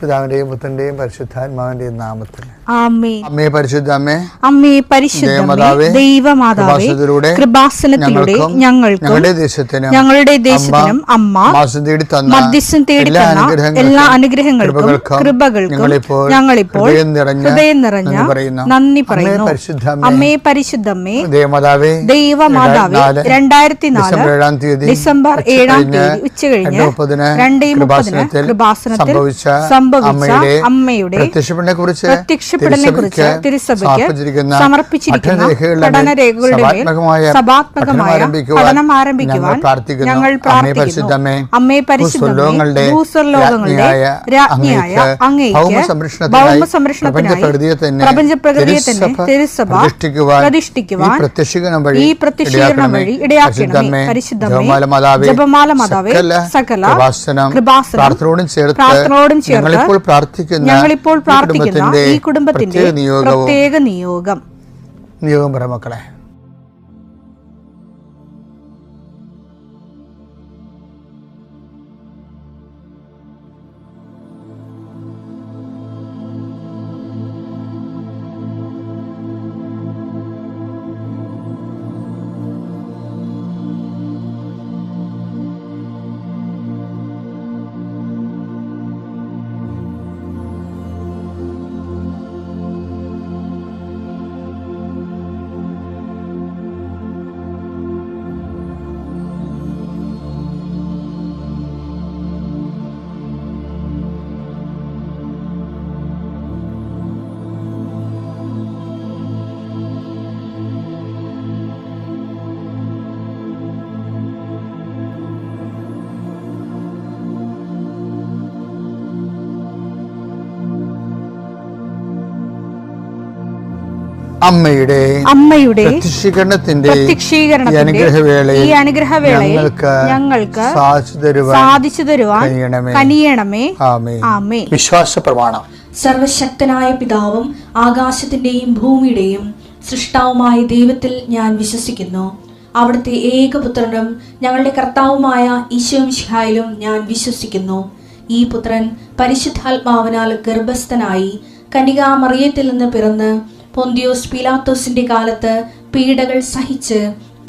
പിതാവിന്റെയും പുത്രന്റെയും പരിശുദ്ധാത്മാവിന്റെയും നാമത്തിൽ ആമേൻ. അമ്മേ പരിശുദ്ധ അമ്മേ, അമ്മേ പരിശുദ്ധമേ, ദൈവമാതാവേ, കൃപാസനത്തിലൂടെ ഞങ്ങളുടെ ദേശത്തിനും അമ്മ മധ്യസ്ഥം തേടി തന്ന എല്ലാ അനുഗ്രഹങ്ങൾക്കും കൃപകൾക്കും ഞങ്ങളിപ്പോൾ ഹൃദയം നിറഞ്ഞ നന്ദി പറയുന്നു. അമ്മേ പരിശുദ്ധമേ, ദൈവമാതാവേ, 2004 ഡിസംബർ 7 ഉച്ചകഴിഞ്ഞ് 2:30 കൃപാസനത്തിൽ സംഭവിച്ച അമ്മയുടെ പ്രത്യക്ഷപ്പെടലിനെ കുറിച്ച് തിരുസഭയ്ക്ക് സമർപ്പിച്ചിരിക്കുന്ന പഠനരേഖകളുടെ സഭാത്മകമായ പഠനം ആരംഭിക്കുവാൻ ഞങ്ങൾ പ്രാർത്ഥിക്കുന്നു. അമ്മേ പരിശുദ്ധമേ, ഭൂസ്വർലോകങ്ങളുടെ രാജ്ഞിയായ അങ്ങേയ്ക്ക് ഭൗമസംരക്ഷണത്തിനായി പ്രപഞ്ചപ്രകൃതിയെ തന്നെ തിരുസഭ പ്രതിഷ്ഠിക്കുവാൻ ഈ പ്രത്യക്ഷീകരണം വഴി ഇടയാക്കണമേ. പരിശുദ്ധമേ, ജപമാല മാതാവേ, സകല കൃപാസനം പ്രാർത്ഥനയോടും ചേർത്ത് ഞങ്ങളിപ്പോൾ പ്രാർത്ഥിക്കുന്ന ഈ കുടുംബത്തിന്റെ പ്രത്യേക നിയോഗം മക്കളെ. അമ്മയുടെ പ്രത്യക്ഷീകരണത്തിന്റെ ഈ അനുഗ്രഹവേളയിൽ ഞങ്ങൾക്ക് സാധിച്ചു തരുവാൻ കനിയണമേ. ആമേൻ. വിശ്വാസ പ്രമാണം. സർവശക്തനായ പിതാവും ആകാശത്തിന്റെയും ഭൂമിയുടെയും സൃഷ്ടാവുമായ ദൈവത്തിൽ ഞാൻ വിശ്വസിക്കുന്നു. അവിടുത്തെ ഏകപുത്രനും ഞങ്ങളുടെ കർത്താവുമായ ഈശോമിശിഹായിലും ഞാൻ വിശ്വസിക്കുന്നു. ഈ പുത്രൻ പരിശുദ്ധാത്മാവിനാൽ ഗർഭസ്ഥനായി കന്യകാമറിയത്തിൽ നിന്ന് പിറന്ന് പൊന്തിയോസ് പീലാത്തോസിന്റെ കാലത്ത് പീഡകൾ സഹിച്ച്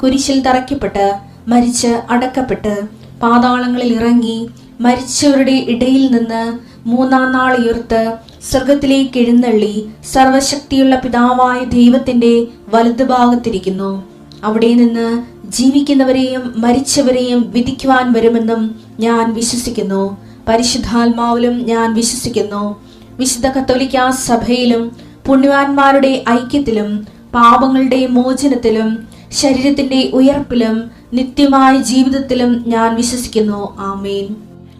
കുരിശിൽ തറയ്ക്കപ്പെട്ട് മരിച്ച് അടക്കപ്പെട്ട് പാതാളങ്ങളിൽ ഇറങ്ങി മരിച്ചവരുടെ ഇടയിൽ നിന്ന് 3-ാം നാൾ ഉയർത്ത് സ്വർഗത്തിലേക്ക് എഴുന്നള്ളി സർവശക്തിയുള്ള പിതാവായ ദൈവത്തിന്റെ വലതുഭാഗത്തിരിക്കുന്നു. അവിടെ നിന്ന് ജീവിക്കുന്നവരെയും മരിച്ചവരെയും വിധിക്കുവാൻ വരുമെന്നും ഞാൻ വിശ്വസിക്കുന്നു. പരിശുദ്ധാത്മാവിലും ഞാൻ വിശ്വസിക്കുന്നു. വിശുദ്ധ കത്തോലിക്കാ സഭയിലും പുണ്യവാന്മാരുടെ ഐക്യത്തിലും പാപങ്ങളുടെ മോചനത്തിലും ശരീരത്തിന്റെ ഉയർപ്പിലും നിത്യമായ ജീവിതത്തിലും ഞാൻ വിശ്വസിക്കുന്നു. ആമേൻ.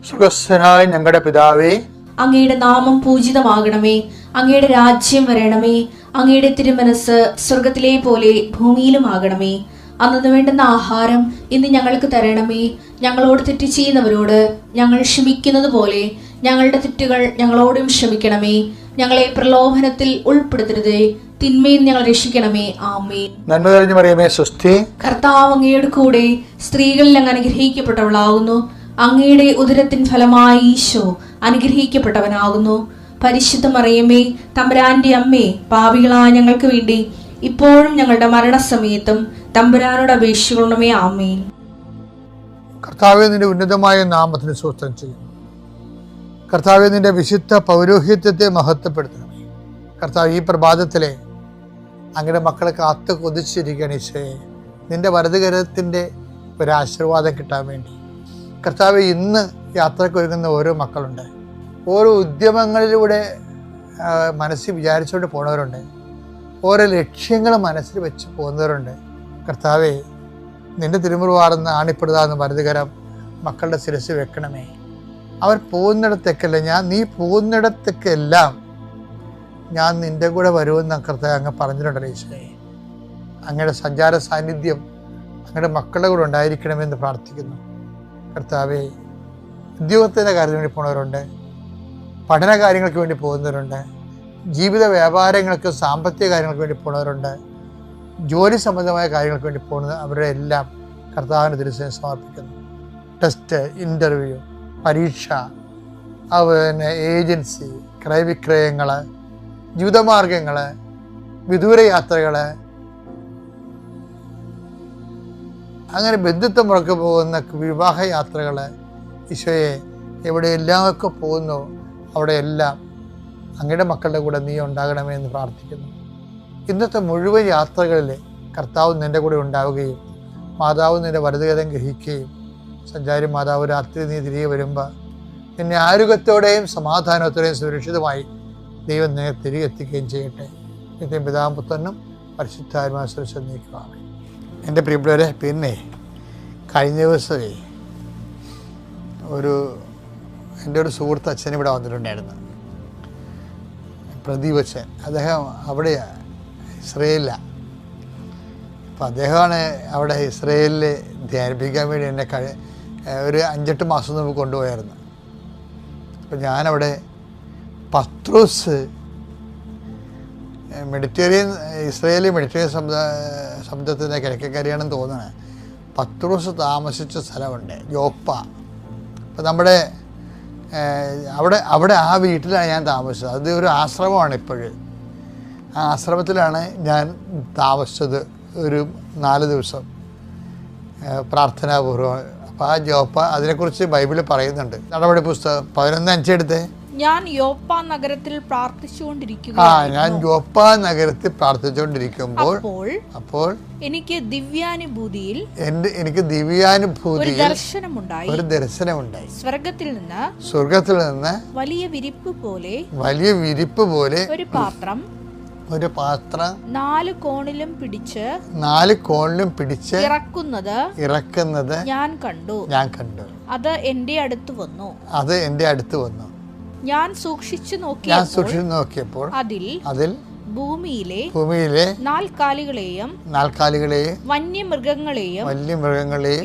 സ്വർഗ്ഗസ്ഥനായ ഞങ്ങളുടെ പിതാവേ, അങ്ങയുടെ നാമം പൂജിതമാകണമേ. അങ്ങയുടെ രാജ്യം വരണമേ. അങ്ങയുടെ തിരുമനസ് സ്വർഗത്തിലെ പോലെ ഭൂമിയിലും ആകണമേ. അന്നു വേണ്ടുന്ന ആഹാരം ഇന്ന് ഞങ്ങൾക്ക് തരണമേ. ഞങ്ങളോട് തെറ്റ് ചെയ്യുന്നവരോട് ഞങ്ങൾ ക്ഷമിക്കുന്നത് പോലെ ഞങ്ങളുടെ തെറ്റുകൾ ഞങ്ങളോടും ക്ഷമിക്കണമേ. ഞങ്ങളെ പ്രലോഭനത്തിൽ ഉൾപ്പെടുത്തരുതേ, തിന്മയിൽ ഞങ്ങൾ രക്ഷിക്കണമേ. ആമേൻ. നന്മ നിറഞ്ഞ മറിയമേ, സ്വസ്തി. കർത്താവ് അങ്ങയുടെ കൂടെ സ്ത്രീകളിൽ അങ്ങ് അനുഗ്രഹിക്കപ്പെട്ടവളാകുന്നു. അങ്ങയുടെ ഉദരത്തിൻ ഫലമായി ഈശോ അനുഗ്രഹിക്കപ്പെട്ടവനാകുന്നു. പരിശുദ്ധ മറിയമേ, തമ്പുരാന്റെ അമ്മേ, പാപികളായ ഞങ്ങൾക്ക് വേണ്ടി ഇപ്പോഴും ഞങ്ങളുടെ മരണസമയത്തും തമ്പുരാനോട് അപേക്ഷിക്കണമേ. ആമേൻ. കർത്താവേ, നിന്റെ ഉന്നതമായ നാമത്തിന് സ്തോത്രം ചെയ്യുന്നു. കർത്താവേ, നിന്റെ വിശുദ്ധ പൗരോഹിത്യത്തെ മഹത്വപ്പെടുത്തണമേ. കർത്താവ്, ഈ പ്രഭാതത്തിലെ അങ്ങയുടെ മക്കളെ കാത്തു കൊതിച്ചിരിക്കുകയാണ് ഈശോയെ. നിന്റെ വലതുകരത്തിൻ്റെ ഒരാശീർവാദം കിട്ടാൻ വേണ്ടി. കർത്താവെ, ഇന്ന് യാത്രയ്ക്ക് ഒരുങ്ങുന്ന ഓരോ മക്കളുണ്ട്. ഓരോ ഉദ്യമങ്ങളിലൂടെ മനസ്സിൽ വിചാരിച്ചുകൊണ്ട് പോകുന്നവരുണ്ട്. ഓരോ ലക്ഷ്യങ്ങൾ മനസ്സിൽ വെച്ച് പോകുന്നവരുണ്ട്. കർത്താവെ, നിന്റെ തിരുമുറിവാർന്ന് ആണിപ്പെടുതാന്ന് വലതുകരം മക്കളുടെ ശിരസ് വെക്കണമേ. അവർ പോകുന്നിടത്തേക്കല്ല, നീ പോകുന്നിടത്തേക്കെല്ലാം ഞാൻ നിന്റെ കൂടെ വരുമെന്ന് കർത്താവ് അങ്ങ് പറഞ്ഞിട്ടുണ്ടല്ലോ ഈശോയെ. അങ്ങയുടെ സഞ്ചാര സാന്നിധ്യം അങ്ങയുടെ മക്കളുടെ കൂടെ ഉണ്ടായിരിക്കണമെന്ന് പ്രാർത്ഥിക്കുന്നു. കർത്താവെ, ഉദ്യോഗത്തിൻ്റെ കാര്യത്തിന് വേണ്ടി പോകുന്നവരുണ്ട്, പഠന കാര്യങ്ങൾക്ക് വേണ്ടി പോകുന്നവരുണ്ട്, ജീവിത വ്യാപാരങ്ങൾക്ക് സാമ്പത്തിക കാര്യങ്ങൾക്ക് വേണ്ടി പോകുന്നവരുണ്ട്, ജോലി സംബന്ധമായ കാര്യങ്ങൾക്ക് വേണ്ടി പോകുന്നത് അവരുടെ എല്ലാം കർത്താവിന് തിരുസേന സമർപ്പിക്കുന്നു. ടെസ്റ്റ്, ഇൻ്റർവ്യൂ, പരീക്ഷ, പിന്നെ ഏജൻസി, ക്രയവിക്രയങ്ങൾ, ജീവിതമാർഗങ്ങൾ, വിദൂര യാത്രകൾ, അങ്ങനെ ബന്ധുത്വം മുറക്ക് പോകുന്ന വിവാഹയാത്രകൾ, ഈശോയെ എവിടെയെല്ലാമൊക്കെ പോകുന്നു അവിടെയെല്ലാം അങ്ങയുടെ മക്കളുടെ കൂടെ നീ ഉണ്ടാകണമേ എന്ന് പ്രാർത്ഥിക്കുന്നു. ഇന്നത്തെ മുഴുവൻ യാത്രകളിൽ കർത്താവ് നിൻ്റെ കൂടെ ഉണ്ടാവുകയും മാതാവ് നിൻ്റെ വലതുകരം ഗ്രഹിക്കുകയും സഞ്ചാരി മാതാവ് രാത്രി നീ തിരികെ വരുമ്പോൾ നിന്നെ ആരോഗ്യത്തോടെയും സമാധാനത്തോടെയും സുരക്ഷിതമായി ദൈവം നിന്നെ തിരികെ എത്തിക്കുകയും ചെയ്യട്ടെ. നിത്യം പിതാവും പുത്രനും പരിശുദ്ധാത്മാവും സുരക്ഷ നീക്കുവാണ്. എൻ്റെ പ്രിയപ്പെട്ടവരെ, പിന്നെ കഴിഞ്ഞ ദിവസമേ എൻ്റെ ഒരു സുഹൃത്ത് അച്ഛൻ ഇവിടെ വന്നിട്ടുണ്ടായിരുന്നു, പ്രദീപ് അച്ഛൻ. അദ്ദേഹം അവിടെയാണ്, ഇസ്രയേലിലാണ്. അപ്പം അദ്ദേഹമാണ് അവിടെ ഇസ്രയേലിൽ ധ്യാനിപ്പിക്കാൻ വേണ്ടി എന്നെ ഒരു 5-8 മാസം മുമ്പ് കൊണ്ടുപോയായിരുന്നു. അപ്പം ഞാനവിടെ പത്രോസ് ഇസ്രയേലി മെഡിറ്ററേനിയൻ സമുദ്രത്തിൻ്റെ കിഴക്കക്കരയാണെന്ന് തോന്നുന്നത്. പത്രോസ് താമസിച്ച സ്ഥലമുണ്ട്, യോപ്പ. അപ്പം നമ്മുടെ അവിടെ ആ വീട്ടിലാണ് ഞാൻ താമസിച്ചത്. അത് ഒരു ആശ്രമമാണ് ഇപ്പോഴും. ആ ആശ്രമത്തിലാണ് ഞാൻ താമസിച്ചത് ഒരു 4 ദിവസം പ്രാർത്ഥനാപൂർവ്വം. അപ്പോൾ ആ യോപ്പ, അതിനെക്കുറിച്ച് ബൈബിളിൽ പറയുന്നുണ്ട്. നടപടി പുസ്തകം 11:5 എടുത്തേ. ഞാൻ യോപ്പ നഗരത്തിൽ പ്രാർത്ഥിച്ചുകൊണ്ടിരിക്കുക. ഞാൻ യോപ്പ നഗരത്തിൽ പ്രാർത്ഥിച്ചുകൊണ്ടിരിക്കുമ്പോൾ അപ്പോൾ എനിക്ക് ദിവ്യാനുഭൂതിയിൽ ഒരു ദർശനമുണ്ടായി. സ്വർഗത്തിൽ നിന്ന് വലിയ വിരിപ്പ് പോലെ ഒരു പാത്രം 4 കോണിലും പിടിച്ച് ഇറക്കുന്നത് ഞാൻ കണ്ടു. അത് എന്റെ അടുത്ത് വന്നു. ഞാൻ സൂക്ഷിച്ചു നോക്കിയപ്പോൾ അതിൽ ഭൂമിയിലെ നാൽക്കാലികളെയും വന്യമൃഗങ്ങളെയും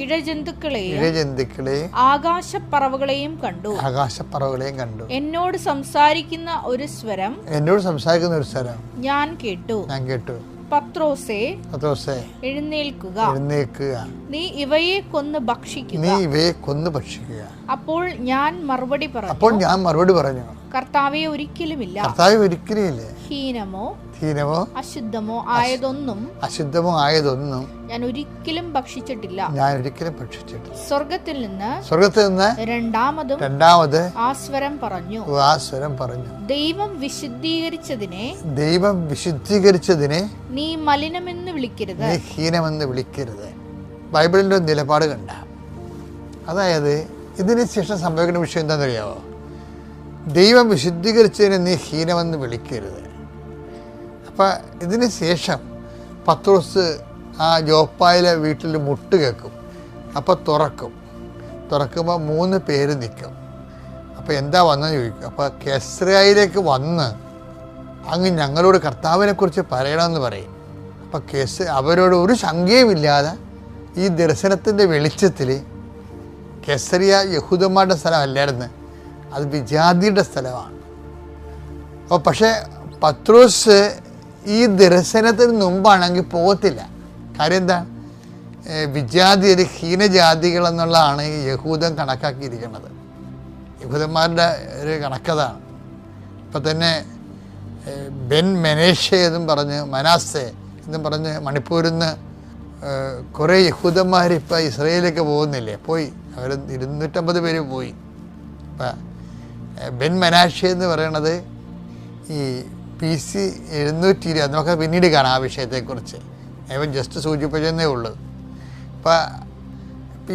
ഇഴജന്തുക്കളെയും ആകാശപ്പറവകളെയും കണ്ടു. എന്നോട് സംസാരിക്കുന്ന ഒരു സ്വരം ഞാൻ കേട്ടു. പത്രോസേ, എഴുന്നേൽക്കുക, നീ ഇവയെ കൊന്ന് ഭക്ഷിക്കുക. അപ്പോൾ ഞാൻ മറുപടി പറഞ്ഞു, കർത്താവേ, ഒരിക്കലുമില്ല. ഹീനമോ അശുദ്ധമോ ആയതൊന്നും ഞാൻ ഒരിക്കലും ഭക്ഷിച്ചിട്ടില്ല. സ്വർഗത്തിൽ നിന്ന് രണ്ടാമത് ആ സ്വരം പറഞ്ഞു, ദൈവം വിശുദ്ധീകരിച്ചതിനെ നീ മലിനമെന്ന് വിളിക്കരുത്. ബൈബിളിൻ്റെ ഒരു നിലപാട് കണ്ട, അതായത് ഇതിന് ശേഷം സംഭവിക്കുന്ന വിഷയം എന്താണെന്നറിയാമോ? ദൈവം വിശുദ്ധീകരിച്ചതിനെ നീ ഹീനമെന്ന് വിളിക്കരുത്. അപ്പം ഇതിന് ശേഷം പത്രോസ് ആ യോപ്പായിലെ വീട്ടിൽ മുട്ട് കേൾക്കും. അപ്പോൾ തുറക്കുമ്പോൾ 3 പേര് നിൽക്കും. അപ്പോൾ എന്താ വന്നെന്ന് ചോദിക്കും. അപ്പോൾ കെസ്രയിലേക്ക് വന്ന് അങ്ങ് ഞങ്ങളോട് കർത്താവിനെക്കുറിച്ച് പറയണമെന്ന് പറയും. അപ്പോൾ അവരോട് ഒരു ശങ്കയുമില്ലാതെ ഈ ദർശനത്തിൻ്റെ വെളിച്ചത്തിൽ കെസറിയ യഹൂദന്മാരുടെ സ്ഥലമല്ലായിരുന്നു, അത് വിജാതിയുടെ സ്ഥലമാണ്. അപ്പോൾ പക്ഷേ പത്രോസ് ഈ ദർശനത്തിന് മുമ്പാണെങ്കിൽ പോകത്തില്ല. കാര്യം എന്താണ്? വിജാതിയർ ഹീനജാതികൾ എന്നുള്ളതാണ് ഈ യഹൂദൻ കണക്കാക്കിയിരിക്കുന്നത്. യഹൂദന്മാരുടെ ഒരു കണക്കതാണ്. ഇപ്പം തന്നെ ബെൻ മെനേഷെ എന്നും പറഞ്ഞ്, മനാസെ എന്നും പറഞ്ഞ് മണിപ്പൂരിൽ നിന്ന് കുറേ യഹൂദന്മാർ ഇപ്പം ഇസ്രയേലിലേക്ക് പോകുന്നില്ലേ? പോയി. അവർ 250 പേര് പോയി. ഇപ്പം ബെൻ മെനാഷെ എന്ന് പറയണത് ഈ BC 720, നമുക്ക് പിന്നീട് കാണാം ആ വിഷയത്തെക്കുറിച്ച്. ഞാൻ ജസ്റ്റ് സൂചിപ്പിച്ചതേ ഉള്ളൂ. അപ്പം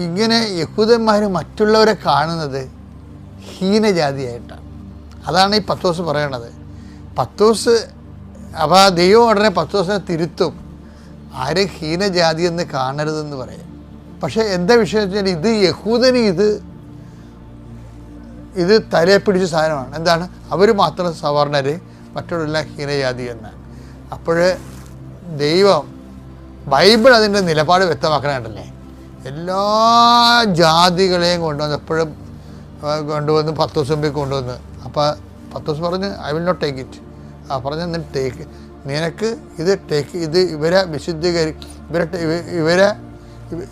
ഇങ്ങനെ യഹൂദന്മാർ മറ്റുള്ളവരെ കാണുന്നത് ഹീനജാതിയായിട്ടാണ്. അതാണ് ഈ പത്രോസ് പറയണത്. അപ്പോൾ ദൈവം ഉടനെ പത്രോസിനെ തിരുത്തും, ആരും ഹീനജാതി എന്ന് കാണരുതെന്ന് പറയും. പക്ഷേ എന്താ വിഷയം വെച്ചാൽ ഇത് യഹൂദന് ഇത് തലയെ പിടിച്ച സാധനമാണ്. എന്താണ്? അവർ മാത്രം സവർണർ, മറ്റുള്ള ഹീനജാതി എന്നാണ്. അപ്പോൾ ദൈവം ബൈബിൾ അതിൻ്റെ നിലപാട് വ്യക്തമാക്കണമല്ലേ. എല്ലാ ജാതികളെയും കൊണ്ടുവന്ന് പത്രോസ് മുമ്പിൽ കൊണ്ടുവന്ന്. അപ്പോൾ പത്രോസ് പറഞ്ഞ്, I will not take it. പറഞ്ഞ നിനക്ക് ഇത് ഇവരെ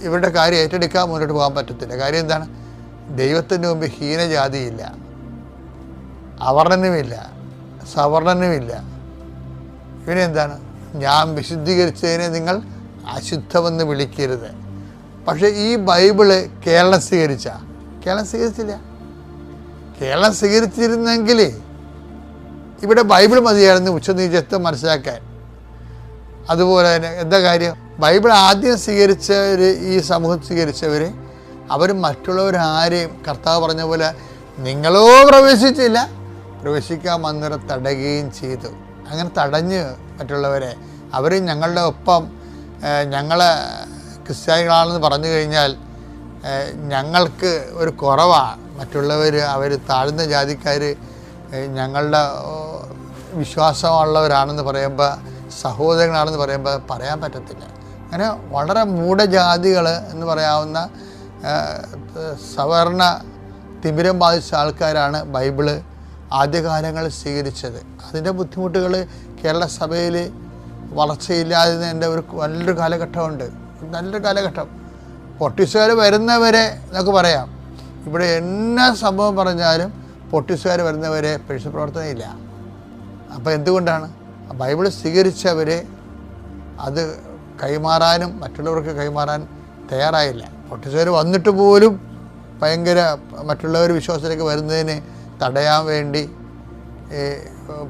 ഇവരുടെ കാര്യം ഏറ്റെടുക്കാൻ മുന്നോട്ട് പോകാൻ പറ്റത്തില്ല. കാര്യം എന്താണ്? ദൈവത്തിൻ്റെ മുമ്പ് ഹീനജാതിയില്ല. അവർണ്ണനുമില്ല, സവർണ്ണനുമില്ല. ഇവനെന്താണ്? ഞാൻ വിശുദ്ധീകരിച്ചതിനെ നിങ്ങൾ അശുദ്ധമെന്ന് വിളിക്കരുത്. പക്ഷേ ഈ ബൈബിള് കേരളം സ്വീകരിച്ചില്ല. കേരളം സ്വീകരിച്ചിരുന്നെങ്കിൽ ഇവിടെ ബൈബിൾ മതിയായിരുന്നു ഉച്ചനീചത്വം മനസ്സിലാക്കാൻ. അതുപോലെ തന്നെ എന്താ കാര്യം? ബൈബിൾ ആദ്യം സ്വീകരിച്ചവർ, ഈ സമൂഹം സ്വീകരിച്ചവർ, അവർ മറ്റുള്ളവരാരെയും കർത്താവ് പറഞ്ഞ പോലെ നിങ്ങളോ പ്രവേശിച്ചില്ല, പ്രവേശിക്കാൻ വന്നവരെ തടയുകയും ചെയ്തു. അങ്ങനെ തടഞ്ഞ് മറ്റുള്ളവരെ അവർ ഞങ്ങളുടെ ഒപ്പം ഞങ്ങളെ ക്രിസ്ത്യാനികളാണെന്ന് പറഞ്ഞു കഴിഞ്ഞാൽ ഞങ്ങൾക്ക് ഒരു കുറവാണ്. മറ്റുള്ളവർ, അവർ താഴ്ന്ന ജാതിക്കാർ ഞങ്ങളുടെ വിശ്വാസമുള്ളവരാണെന്ന് പറയുമ്പോൾ, സഹോദരങ്ങളാണെന്ന് പറയുമ്പോൾ പറയാൻ പറ്റത്തില്ല. അങ്ങനെ വളരെ മൂഢജാതികൾ എന്ന് പറയാവുന്ന സവർണ തിമിരം ബാധിച്ച ആൾക്കാരാണ് ബൈബിള് ആദ്യകാലങ്ങളിൽ സ്വീകരിച്ചത്. അതിൻ്റെ ബുദ്ധിമുട്ടുകൾ കേരള സഭയിൽ വളർച്ചയില്ലാതിൻ്റെ ഒരു നല്ലൊരു കാലഘട്ടമുണ്ട്. നല്ലൊരു കാലഘട്ടം. പൊട്ടിസുകാർ വരുന്നവരെ നമുക്ക് പറയാം. ഇവിടെ എന്നാ സംഭവം പറഞ്ഞാലും പൊട്ടിസുകാർ വരുന്നവരെ പരിശുദ്ധ പ്രവർത്തനമില്ല. അപ്പോൾ എന്തുകൊണ്ടാണ്? ബൈബിൾ സ്വീകരിച്ചവരെ അത് കൈമാറാനും മറ്റുള്ളവർക്ക് കൈമാറാൻ തയ്യാറായില്ല. പൊട്ടിസുകാർ വന്നിട്ട് പോലും ഭയങ്കര മറ്റുള്ളവർ വിശ്വാസത്തിലേക്ക് വരുന്നതിന് തടയാൻ വേണ്ടി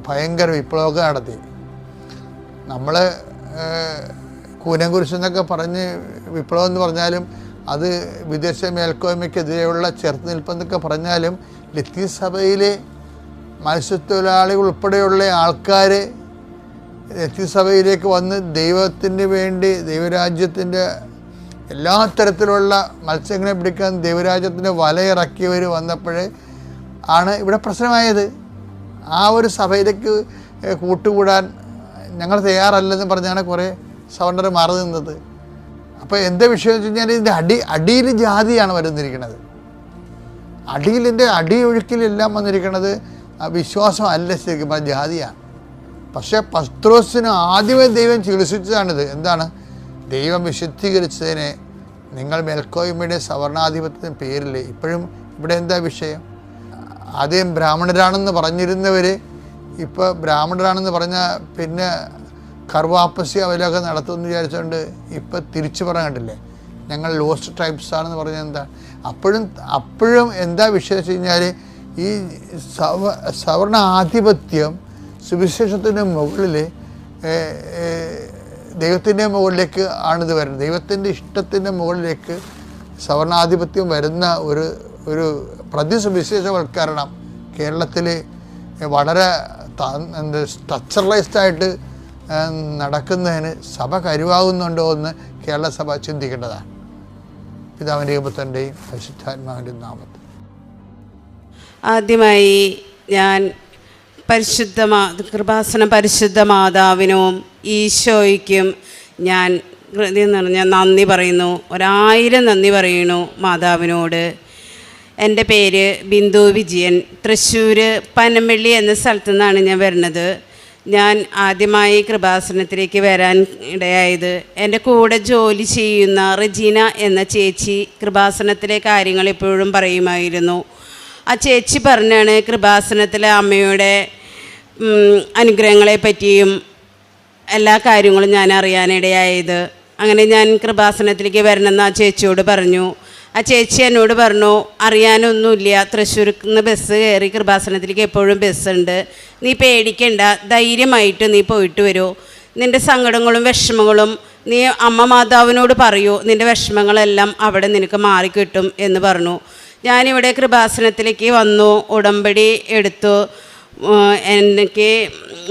ഭയങ്കര വിപ്ലവമൊക്കെ നടത്തി. നമ്മൾ കൂനംകുരിശെന്നൊക്കെ പറഞ്ഞ് വിപ്ലവം എന്ന് പറഞ്ഞാലും അത് വിദേശ മേൽക്കോയ്മയ്ക്കെതിരെയുള്ള ചെറുത്തുനിൽപ്പെന്നൊക്കെ പറഞ്ഞാലും ലത്തീൻ സഭയിലെ മത്സ്യത്തൊഴിലാളികൾ ഉൾപ്പെടെയുള്ള ആൾക്കാർ ലത്തീൻ സഭയിലേക്ക് വന്ന് ദൈവത്തിന് വേണ്ടി, ദൈവരാജ്യത്തിൻ്റെ എല്ലാ തരത്തിലുള്ള മത്സ്യങ്ങളെ പിടിക്കാൻ ദൈവരാജ്യത്തിൻ്റെ വലയിറക്കിയവർ വന്നപ്പോഴേ ആണ് ഇവിടെ പ്രശ്നമായത്. ആ ഒരു സഭയിലേക്ക് കൂട്ടുകൂടാൻ ഞങ്ങൾ തയ്യാറല്ലെന്ന് പറഞ്ഞാണ് കുറേ സവർണർ മാറി നിന്നത്. അപ്പോൾ എന്താ വിഷയം വെച്ച് കഴിഞ്ഞാൽ ഇതിൻ്റെ അടിയിൽ ജാതിയാണ് വരുന്നിരിക്കുന്നത്. അടിയിലിൻ്റെ അടിയൊഴുക്കിലെല്ലാം വന്നിരിക്കുന്നത് വിശ്വാസം അല്ല, ശരിക്കും പറഞ്ഞ ജാതിയാണ്. പക്ഷേ പത്രോസിന് ആദ്യമേ ദൈവം ചികിത്സിച്ചതാണിത്. എന്താണ്? ദൈവം വിശുദ്ധീകരിച്ചതിനെ നിങ്ങൾ മേൽക്കോയ്മയുടെ സവർണാധിപത്യത്തിൻ്റെ പേരിൽ ഇപ്പോഴും ഇവിടെ എന്താ വിഷയം? ആദ്യം ബ്രാഹ്മണരാണെന്ന് പറഞ്ഞിരുന്നവർ ഇപ്പോൾ ബ്രാഹ്മണരാണെന്ന് പറഞ്ഞാൽ പിന്നെ കർവാപ്പസി അവലൊക്കെ നടത്തുമെന്ന് വിചാരിച്ചുകൊണ്ട് ഇപ്പോൾ തിരിച്ചു പറയാൻ കണ്ടില്ലേ, ഞങ്ങൾ ലോസ്റ്റ് ട്രൈബ്സ് ആണെന്ന് പറഞ്ഞാൽ എന്താ? അപ്പോഴും എന്താ വിഷയം വെച്ച് കഴിഞ്ഞാൽ ഈ സവർണ ആധിപത്യം സുവിശേഷത്തിൻ്റെ മുകളിൽ ദൈവത്തിൻ്റെ മുകളിലേക്ക് ആണിത് വരുന്നത്. ദൈവത്തിൻ്റെ ഇഷ്ടത്തിൻ്റെ മുകളിലേക്ക് സവർണാധിപത്യം വരുന്ന ഒരു പ്രതിസുവിശേഷവൽക്കരണം കേരളത്തിൽ വളരെ സ്ട്രക്ചറലൈസ്ഡായിട്ട് നടക്കുന്നതിന് സഭ കരുവാകുന്നുണ്ടോ എന്ന് കേരള സഭ ചിന്തിക്കേണ്ടതാണ്. പിതാവിൻ്റെയും പുത്രൻ്റെയും പരിശുദ്ധാത്മാവിൻ്റെയും നാമത്തിൽ. ആദ്യമായി ഞാൻ കൃപാസനം പരിശുദ്ധ മാതാവിനും ഈശോയ്ക്കും ഞാൻ ഹൃദയം നിറഞ്ഞ നന്ദി പറയുന്നു. 1000 നന്ദി പറയുന്നു മാതാവിനോട്. എൻ്റെ പേര് ബിന്ദു വിജയൻ. തൃശ്ശൂർ പനമ്പള്ളി എന്ന സ്ഥലത്തു നിന്നാണ് ഞാൻ വരുന്നത്. ഞാൻ ആദ്യമായി കൃപാസനത്തിലേക്ക് വരാൻ ഇടയായത് എൻ്റെ കൂടെ ജോലി ചെയ്യുന്ന റെജീന എന്ന ചേച്ചി കൃപാസനത്തിലെ കാര്യങ്ങൾ എപ്പോഴും പറയുമായിരുന്നു. ആ ചേച്ചി പറഞ്ഞാണ് കൃപാസനത്തിലെ അമ്മയുടെ അനുഗ്രഹങ്ങളെ പറ്റിയും എല്ലാ കാര്യങ്ങളും ഞാൻ അറിയാനിടയായത്. അങ്ങനെ ഞാൻ കൃപാസനത്തിലേക്ക് വരണമെന്ന് ആ ചേച്ചിയോട് പറഞ്ഞു. ആ ചേച്ചി എന്നോട് പറഞ്ഞു, അറിയാനൊന്നുമില്ല, തൃശ്ശൂരിൽ നിന്ന് ബസ് കയറി കൃപാസനത്തിലേക്ക് എപ്പോഴും ബസ്സുണ്ട്, നീ പേടിക്കണ്ട, ധൈര്യമായിട്ട് നീ പോയിട്ട് വരൂ, നിൻ്റെ സങ്കടങ്ങളും വിഷമങ്ങളും നീ അമ്മ മാതാവിനോട് പറയൂ, നിൻ്റെ വിഷമങ്ങളെല്ലാം അവിടെ നിനക്ക് മാറിക്കിട്ടും എന്ന് പറഞ്ഞു. ഞാനിവിടെ കൃപാസനത്തിലേക്ക് വന്നു, ഉടമ്പടി എടുത്തു. എനിക്ക്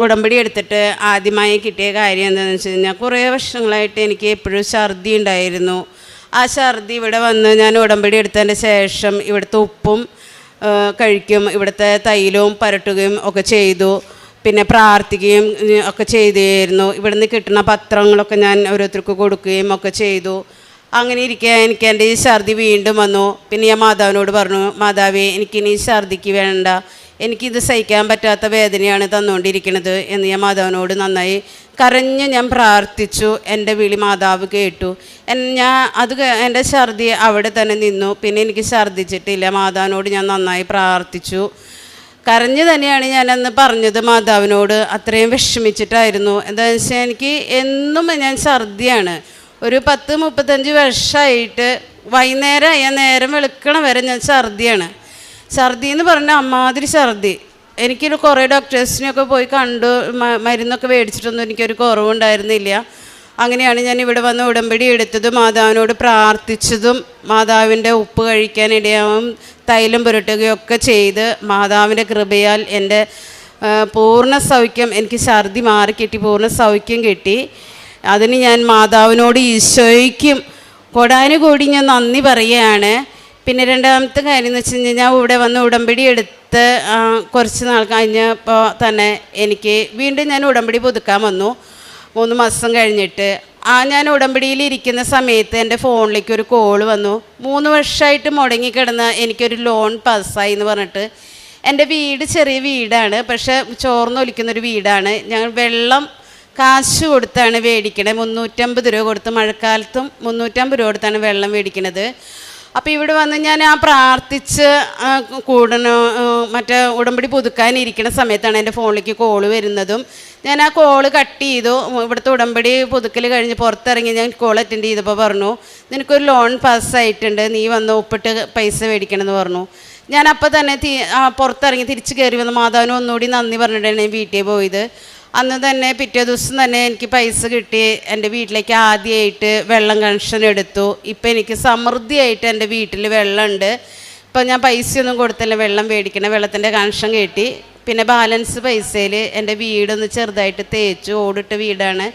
ഉടമ്പടി എടുത്തിട്ട് ആദ്യമായി കിട്ടിയ കാര്യം എന്താണെന്ന് വെച്ച് കഴിഞ്ഞാൽ, കുറേ വർഷങ്ങളായിട്ട് എനിക്ക് എപ്പോഴും ഛർദി ഉണ്ടായിരുന്നു. ആ ഛർദി ഇവിടെ വന്ന് ഞാൻ ഉടമ്പടി എടുത്തതിൻ്റെ ശേഷം ഇവിടുത്തെ ഉപ്പും കഴിക്കും, ഇവിടുത്തെ തൈലവും പരട്ടുകയും ഒക്കെ ചെയ്തു. പിന്നെ പ്രാർത്ഥിക്കുകയും ഒക്കെ ചെയ്തിരുന്നു. ഇവിടെ നിന്ന് കിട്ടുന്ന പത്രങ്ങളൊക്കെ ഞാൻ ഓരോരുത്തർക്ക് കൊടുക്കുകയും ഒക്കെ ചെയ്തു. അങ്ങനെ ഇരിക്കുക എനിക്ക് എൻ്റെ ഈ ഛർദി വീണ്ടും വന്നു. പിന്നെ ഞാൻ മാതാവിനോട് പറഞ്ഞു, മാതാവേ എനിക്കിനി ഛർദിക്ക് വേണ്ട, എനിക്കിത് സഹിക്കാൻ പറ്റാത്ത വേദനയാണ് തന്നുകൊണ്ടിരിക്കുന്നത് എന്ന് ഞാൻ മാതാവിനോട് നന്നായി കരഞ്ഞ് ഞാൻ പ്രാർത്ഥിച്ചു. എൻ്റെ വിളി മാതാവ് കേട്ടു. എൻ്റെ ഛർദി അവിടെ തന്നെ നിന്നു. പിന്നെ എനിക്ക് ഛർദിച്ചിട്ടില്ല. മാതാവിനോട് ഞാൻ നന്നായി പ്രാർത്ഥിച്ചു. കരഞ്ഞു തന്നെയാണ് ഞാനന്ന് പറഞ്ഞത് മാതാവിനോട്. അത്രയും വിഷമിച്ചിട്ടായിരുന്നു. എന്താണെന്ന് വെച്ചാൽ എനിക്ക് എന്നും ഞാൻ ഛർദിയാണ്. ഒരു 10-35 വർഷമായിട്ട് വൈകുന്നേരമായ നേരം വെളുക്കണ വരെ ഞാൻ ഛർദിയാണ്. ഛർദി എന്ന് പറഞ്ഞാൽ അമ്മാതിരി ഛർദി. എനിക്കൊരു കുറേ ഡോക്ടേഴ്സിനെയൊക്കെ പോയി കണ്ടു, മരുന്നൊക്കെ മേടിച്ചിട്ടൊന്നും എനിക്കൊരു കുറവുണ്ടായിരുന്നില്ല. അങ്ങനെയാണ് ഞാൻ ഇവിടെ വന്ന് ഉടമ്പടി എടുത്തതും മാതാവിനോട് പ്രാർത്ഥിച്ചതും. മാതാവിൻ്റെ ഉപ്പ് കഴിക്കാനിടയാവും, തൈലം പുരട്ടുകയൊക്കെ ചെയ്ത് മാതാവിൻ്റെ കൃപയാൽ എൻ്റെ പൂർണ്ണ സൗഖ്യം, എനിക്ക് ഛർദി മാറിക്കിട്ടി, പൂർണ്ണ സൗഖ്യം കിട്ടി. അതിന് ഞാൻ മാതാവിനോട് ഈശോയ്ക്കും കൊടാനുകൂടി ഞാൻ നന്ദി പറയുകയാണ്. പിന്നെ രണ്ടാമത്തെ കാര്യം എന്ന് വെച്ച് കഴിഞ്ഞാൽ, ഞാൻ ഇവിടെ വന്ന് ഉടമ്പടി എടുത്ത് കുറച്ച് നാൾ കഴിഞ്ഞപ്പോൾ തന്നെ എനിക്ക് വീണ്ടും ഞാൻ ഉടമ്പടി പുതുക്കാൻ വന്നു. 3 മാസം കഴിഞ്ഞിട്ട് ഞാൻ ഉടമ്പടിയിൽ ഇരിക്കുന്ന സമയത്ത് എൻ്റെ ഫോണിലേക്ക് ഒരു കോള് വന്നു. 3 വർഷമായിട്ട് മുടങ്ങിക്കിടന്ന എനിക്കൊരു ലോൺ പാസ്സായി എന്ന് പറഞ്ഞിട്ട്. എൻ്റെ വീട് ചെറിയ വീടാണ്, പക്ഷേ ചോർന്നൊലിക്കുന്നൊരു വീടാണ്. ഞങ്ങൾ വെള്ളം കാശ് കൊടുത്താണ് മേടിക്കണത്. 350 രൂപ കൊടുത്ത്, മഴക്കാലത്തും 350 രൂപ കൊടുത്താണ് വെള്ളം മേടിക്കണത്. അപ്പോൾ ഇവിടെ വന്ന് ഞാൻ പ്രാർത്ഥിച്ച് മറ്റേ ഉടമ്പടി പുതുക്കാനിരിക്കുന്ന സമയത്താണ് എൻ്റെ ഫോണിലേക്ക് കോള് വരുന്നതും. ഞാൻ ആ കോള് കട്ട് ചെയ്തു. ഇവിടുത്തെ ഉടമ്പടി പുതുക്കൽ കഴിഞ്ഞ് പുറത്തിറങ്ങി ഞാൻ കോൾ അറ്റൻഡ് ചെയ്തപ്പോൾ പറഞ്ഞു, നിനക്കൊരു ലോൺ പാസ്സായിട്ടുണ്ട്, നീ വന്ന് ഒപ്പിട്ട് പൈസ മേടിക്കണമെന്ന് പറഞ്ഞു. ഞാൻ അപ്പോൾ തന്നെ പുറത്തിറങ്ങി തിരിച്ച് കയറി വന്ന് മാതാവിന് ഒന്നുകൂടി നന്ദി പറഞ്ഞിട്ടാണ് ഞാൻ വീട്ടിൽ പോയത്. അന്ന് തന്നെ പിറ്റേ ദിവസം തന്നെ എനിക്ക് പൈസ കിട്ടി. എൻ്റെ വീട്ടിലേക്ക് ആദ്യമായിട്ട് വെള്ളം കണക്ഷൻ എടുത്തു. ഇപ്പം എനിക്ക് സമൃദ്ധിയായിട്ട് എൻ്റെ വീട്ടിൽ വെള്ളമുണ്ട്. ഇപ്പം ഞാൻ പൈസയൊന്നും കൊടുത്തില്ല, വെള്ളം മേടിക്കണം, വെള്ളത്തിൻ്റെ കണക്ഷൻ കിട്ടി. പിന്നെ ബാലൻസ് പൈസയിൽ എൻ്റെ വീടൊന്ന് ചെറുതായിട്ട് തേച്ചു, ഓടിട്ട വീടാണ്,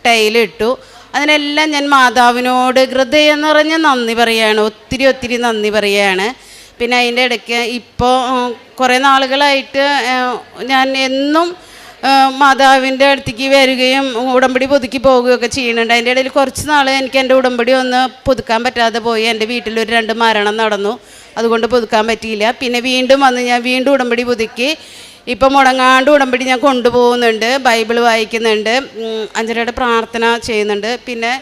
ടൈലിട്ടു. അതിനെല്ലാം ഞാൻ മാതാവിനോട് ഹൃദയം നിറഞ്ഞ നന്ദി പറയുകയാണ്, ഒത്തിരി നന്ദി പറയുകയാണ്. പിന്നെ അതിൻ്റെ ഇടയ്ക്ക് ഇപ്പോൾ കുറേ നാളുകളായിട്ട് ഞാൻ എന്നും മാതാവിൻ്റെ അടുത്തേക്ക് വരികയും ഉടമ്പടി പുതുക്കി പോവുകയൊക്കെ ചെയ്യുന്നുണ്ട്. അതിൻ്റെ ഇടയിൽ കുറച്ച് നാൾ എനിക്ക് എൻ്റെ ഉടമ്പടി ഒന്ന് പുതുക്കാൻ പറ്റാതെ പോയി. എൻ്റെ വീട്ടിലൊരു 2 മരണം നടന്നു, അതുകൊണ്ട് പുതുക്കാൻ പറ്റിയില്ല. പിന്നെ വീണ്ടും വന്ന് ഞാൻ വീണ്ടും ഉടമ്പടി പുതുക്കി. ഇപ്പം മുടങ്ങാണ്ട് ഉടമ്പടി ഞാൻ കൊണ്ടുപോകുന്നുണ്ട്, ബൈബിൾ വായിക്കുന്നുണ്ട്, അഞ്ചരയുടെ പ്രാർത്ഥന ചെയ്യുന്നുണ്ട്. പിന്നെ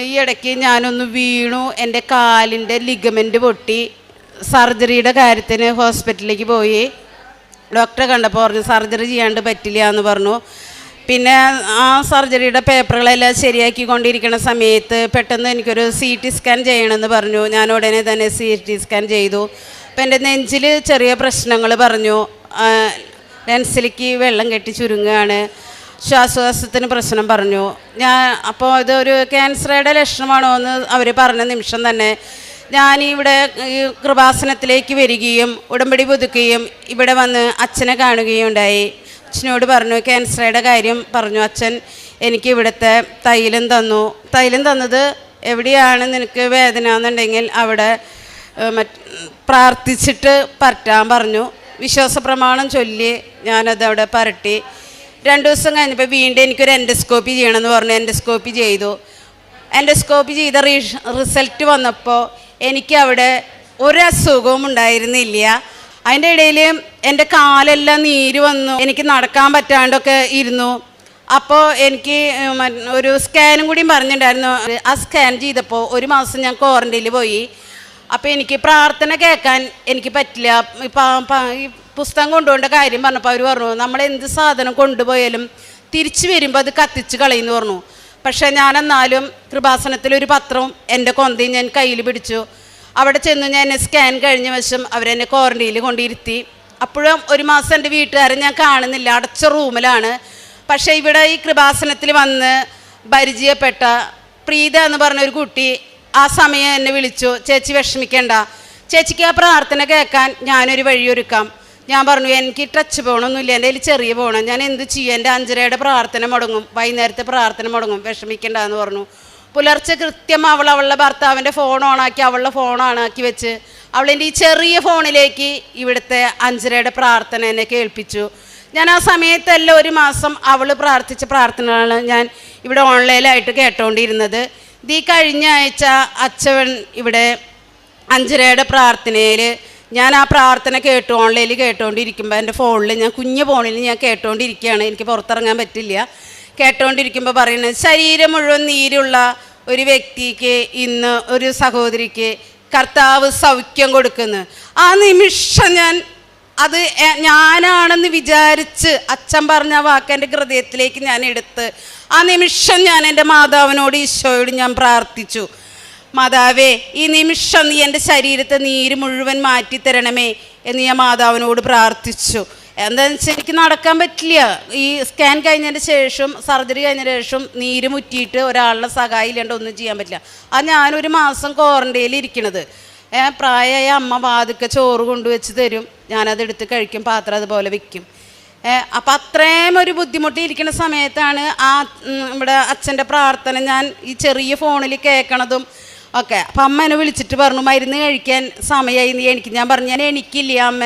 ഈ ഇടയ്ക്ക് ഞാനൊന്ന് വീണു, എൻ്റെ കാലിൻ്റെ ലിഗമെൻ്റ് പൊട്ടി. സർജറിയുടെ കാര്യത്തിന് ഹോസ്പിറ്റലിലേക്ക് പോയി. ഡോക്ടറെ കണ്ടപ്പോൾ പറഞ്ഞു സർജറി ചെയ്യാണ്ട് പറ്റില്ല എന്ന് പറഞ്ഞു. പിന്നെ ആ സർജറിയുടെ പേപ്പറുകളെല്ലാം ശരിയാക്കിക്കൊണ്ടിരിക്കുന്ന സമയത്ത് പെട്ടെന്ന് എനിക്കൊരു CT സ്കാൻ ചെയ്യണമെന്ന് പറഞ്ഞു. ഞാൻ ഉടനെ തന്നെ CT സ്കാൻ ചെയ്തു. അപ്പം എൻ്റെ നെഞ്ചിൽ ചെറിയ പ്രശ്നങ്ങൾ പറഞ്ഞു. ലെൻസിലേക്ക് വെള്ളം കെട്ടി ചുരുങ്ങുകയാണ്, ശ്വാസോച്ഛ്വാസത്തിന് പ്രശ്നം പറഞ്ഞു. അപ്പോൾ ഇതൊരു ക്യാൻസറുടെ ലക്ഷണമാണോ എന്ന് അവർ പറഞ്ഞ നിമിഷം തന്നെ ഞാനിവിടെ കൃപാസനത്തിലേക്ക് വരികയും ഉടമ്പടി പുതുക്കുകയും ഇവിടെ വന്ന് അച്ഛനെ കാണുകയും ഉണ്ടായി. അച്ഛനോട് പറഞ്ഞു, ക്യാൻസറുടെ കാര്യം പറഞ്ഞു. അച്ഛൻ എനിക്ക് ഇവിടുത്തെ തൈലം തന്നു. തൈലം തന്നത് എവിടെയാണ് നിനക്ക് വേദന എന്നുണ്ടെങ്കിൽ അവിടെ പ്രാർത്ഥിച്ചിട്ട് പരട്ടാൻ പറഞ്ഞു. വിശ്വാസ പ്രമാണം ചൊല്ലി ഞാനത് അവിടെ പരട്ടി. 2 ദിവസം കഴിഞ്ഞപ്പോൾ വീണ്ടും എനിക്കൊരു എൻഡോസ്കോപ്പി ചെയ്യണമെന്ന് പറഞ്ഞു. എൻഡോസ്കോപ്പി ചെയ്തു. എൻഡോസ്കോപ്പി ചെയ്ത റിസൾട്ട് വന്നപ്പോൾ എനിക്കവിടെ ഒരസുഖവും ഉണ്ടായിരുന്നില്ല. അതിൻ്റെ ഇടയിൽ എൻ്റെ കാലെല്ലാം നീര് വന്നു, എനിക്ക് നടക്കാൻ പറ്റാണ്ടൊക്കെ ഇരുന്നു. അപ്പോൾ എനിക്ക് ഒരു സ്കാനും കൂടി പറഞ്ഞിട്ടുണ്ടായിരുന്നു. ആ സ്കാൻ ചെയ്തപ്പോൾ 1 മാസം ഞാൻ ക്വാറൻറ്റൈനിൽ പോയി. അപ്പോൾ എനിക്ക് പ്രാർത്ഥന കേൾക്കാൻ എനിക്ക് പറ്റില്ല. ഈ പുസ്തകം കൊണ്ടുപോകേണ്ട കാര്യം പറഞ്ഞപ്പോൾ അവർ പറഞ്ഞു, നമ്മളെന്ത് സാധനം കൊണ്ടുപോയാലും തിരിച്ചു വരുമ്പോൾ അത് കത്തിച്ച് കളയുമെന്ന് പറഞ്ഞു. പക്ഷേ ഞാനെന്നാലും കൃപാസനത്തിലൊരു പത്രവും എൻ്റെ കൊന്തയും ഞാൻ കയ്യിൽ പിടിച്ചു. അവിടെ ചെന്ന് ഞാൻ സ്കാൻ കഴിഞ്ഞ വശം അവരെന്നെ ക്വാറൻറ്റൈനിൽ കൊണ്ടിരുത്തി. അപ്പോഴും 1 മാസം എൻ്റെ വീട്ടുകാരെ ഞാൻ കാണുന്നില്ല, അടച്ച റൂമിലാണ്. പക്ഷേ ഇവിടെ ഈ കൃപാസനത്തിൽ വന്ന് പരിചയപ്പെട്ട പ്രീത എന്ന് പറഞ്ഞൊരു കുട്ടി ആ സമയം എന്നെ വിളിച്ചു, ചേച്ചി വിഷമിക്കേണ്ട, ചേച്ചിക്ക് ആ പ്രാർത്ഥന കേൾക്കാൻ ഞാനൊരു വഴിയൊരുക്കാം. ഞാൻ പറഞ്ഞു, എനിക്ക് ടച്ച് പോകണമൊന്നുമില്ല, എൻ്റെ കയ്യിൽ ചെറിയ പോകണം, ഞാൻ എന്ത് ചെയ്യും, എൻ്റെ 5:30 പ്രാർത്ഥന മുടങ്ങും, വൈകുന്നേരത്തെ പ്രാർത്ഥന മുടങ്ങും, വിഷമിക്കേണ്ടെന്ന് പറഞ്ഞു. പുലർച്ചെ കൃത്യം അവളുടെ ഭർത്താവിൻ്റെ ഫോൺ ഓണാക്കി, അവളുടെ ഫോൺ ഓണാക്കി വെച്ച് അവളെൻ്റെ ഈ ചെറിയ ഫോണിലേക്ക് ഇവിടുത്തെ 5:30 പ്രാർത്ഥന എന്നെ കേൾപ്പിച്ചു. ഞാൻ ആ സമയത്തെല്ലാം 1 മാസം അവൾ പ്രാർത്ഥിച്ച പ്രാർത്ഥനകളാണ് ഞാൻ ഇവിടെ ഓൺലൈനായിട്ട് കേട്ടോണ്ടിരുന്നത്. ഈ കഴിഞ്ഞ ആഴ്ച അച്ഛൻ ഇവിടെ 5:30 പ്രാർത്ഥനയിൽ ഞാൻ ആ പ്രാർത്ഥന ഓൺലൈനിൽ കേട്ടുകൊണ്ടിരിക്കുമ്പോൾ എൻ്റെ ഫോണിൽ ഞാൻ കുഞ്ഞു ഫോണിൽ ഞാൻ കേട്ടുകൊണ്ടിരിക്കുകയാണ്, എനിക്ക് പുറത്തിറങ്ങാൻ പറ്റില്ല. കേട്ടുകൊണ്ടിരിക്കുമ്പോൾ പറയുന്നത്, ശരീരം മുഴുവൻ നീരുള്ള ഒരു വ്യക്തിക്ക് ഇന്ന് ഒരു സഹോദരിക്ക് കർത്താവ് സൗഖ്യം കൊടുക്കുന്നു. ആ നിമിഷം ഞാൻ അത് ഞാനാണെന്ന് വിചാരിച്ച് അച്ഛൻ പറഞ്ഞ വാക്ക് എൻ്റെ ഹൃദയത്തിലേക്ക് ഞാൻ എടുത്ത് ആ നിമിഷം ഞാൻ എൻ്റെ മാതാവിനോട്, ഈശോയോട് ഞാൻ പ്രാർത്ഥിച്ചു. മാതാവേ, ഈ നിമിഷം നീ എൻ്റെ ശരീരത്തെ നീര് മുഴുവൻ മാറ്റിത്തരണമേ എന്ന് ഞാൻ മാതാവിനോട് പ്രാർത്ഥിച്ചു. എന്താണെന്ന് വെച്ചാൽ എനിക്ക് നടക്കാൻ പറ്റില്ല. ഈ സ്കാൻ കഴിഞ്ഞതിന് ശേഷം, സർജറി കഴിഞ്ഞതിന് ശേഷം നീര് മുറ്റിയിട്ട് ഒരാളുടെ സഹായം ഇല്ലാണ്ട് ഒന്നും ചെയ്യാൻ പറ്റില്ല. അത് ഞാനൊരു മാസം ക്വാറൻറ്റൈനിൽ ഇരിക്കണത്. പ്രായമായ അമ്മ വാതുക്കെ ചോറ് കൊണ്ടുവച്ച് തരും, ഞാനതെടുത്ത് കഴിക്കും, പാത്രം അതുപോലെ വെക്കും. അപ്പം അത്രയും ഒരു ബുദ്ധിമുട്ടിയിരിക്കുന്ന സമയത്താണ് ഇവിടെ അച്ഛൻ്റെ പ്രാർത്ഥന ഞാൻ ഈ ചെറിയ ഫോണിൽ കേൾക്കണതും ഒക്കെ. അപ്പം അമ്മ എന്നെ വിളിച്ചിട്ട് പറഞ്ഞു, മരുന്ന് കഴിക്കാൻ സമയമായി നീ എനിക്ക്. ഞാൻ പറഞ്ഞു, ഞാൻ എനിക്കില്ല അമ്മ,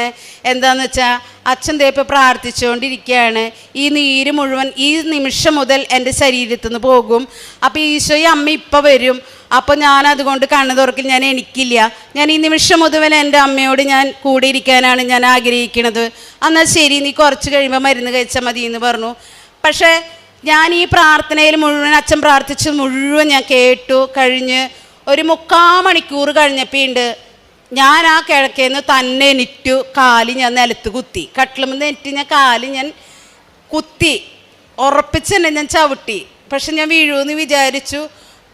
എന്താണെന്ന് വെച്ചാൽ അച്ഛൻ ദേ ഇപ്പോൾ പ്രാർത്ഥിച്ചുകൊണ്ടിരിക്കുകയാണ്, ഈ നീര് മുഴുവൻ ഈ നിമിഷം മുതൽ എൻ്റെ ശരീരത്തിൽ നിന്ന് പോകും. അപ്പോൾ ഈശോയും അമ്മ ഇപ്പം വരും, അപ്പോൾ ഞാനതുകൊണ്ട് കണ്ണു തുറക്കില്ല, ഞാൻ എനിക്കില്ല, ഞാൻ ഈ നിമിഷം മുതൽ എൻ്റെ അമ്മയോട് ഞാൻ കൂടെ ഇരിക്കാനാണ് ഞാൻ ആഗ്രഹിക്കുന്നത്. എന്നാൽ ശരി, നീ കുറച്ച് കഴിയുമ്പോൾ മരുന്ന് കഴിച്ചാൽ മതി എന്ന് പറഞ്ഞു. പക്ഷേ ഞാൻ ഈ പ്രാർത്ഥനയിൽ മുഴുവൻ, അച്ഛൻ പ്രാർത്ഥിച്ച് മുഴുവൻ ഞാൻ കേട്ടു. കഴിഞ്ഞ് ഒരു 3/4 മണിക്കൂർ കഴിഞ്ഞപ്പോണ്ട് ഞാൻ ആ കിഴക്കേന്ന് തന്നെ എണീറ്റു. കാല് ഞാൻ നിലത്ത് കുത്തി, കട്ടിലുമെന്ന് എണീറ്റ് ഞാൻ കാല് ഞാൻ കുത്തി ഉറപ്പിച്ച് തന്നെ ഞാൻ ചവിട്ടി. പക്ഷെ ഞാൻ വീഴുമെന്ന് വിചാരിച്ചു.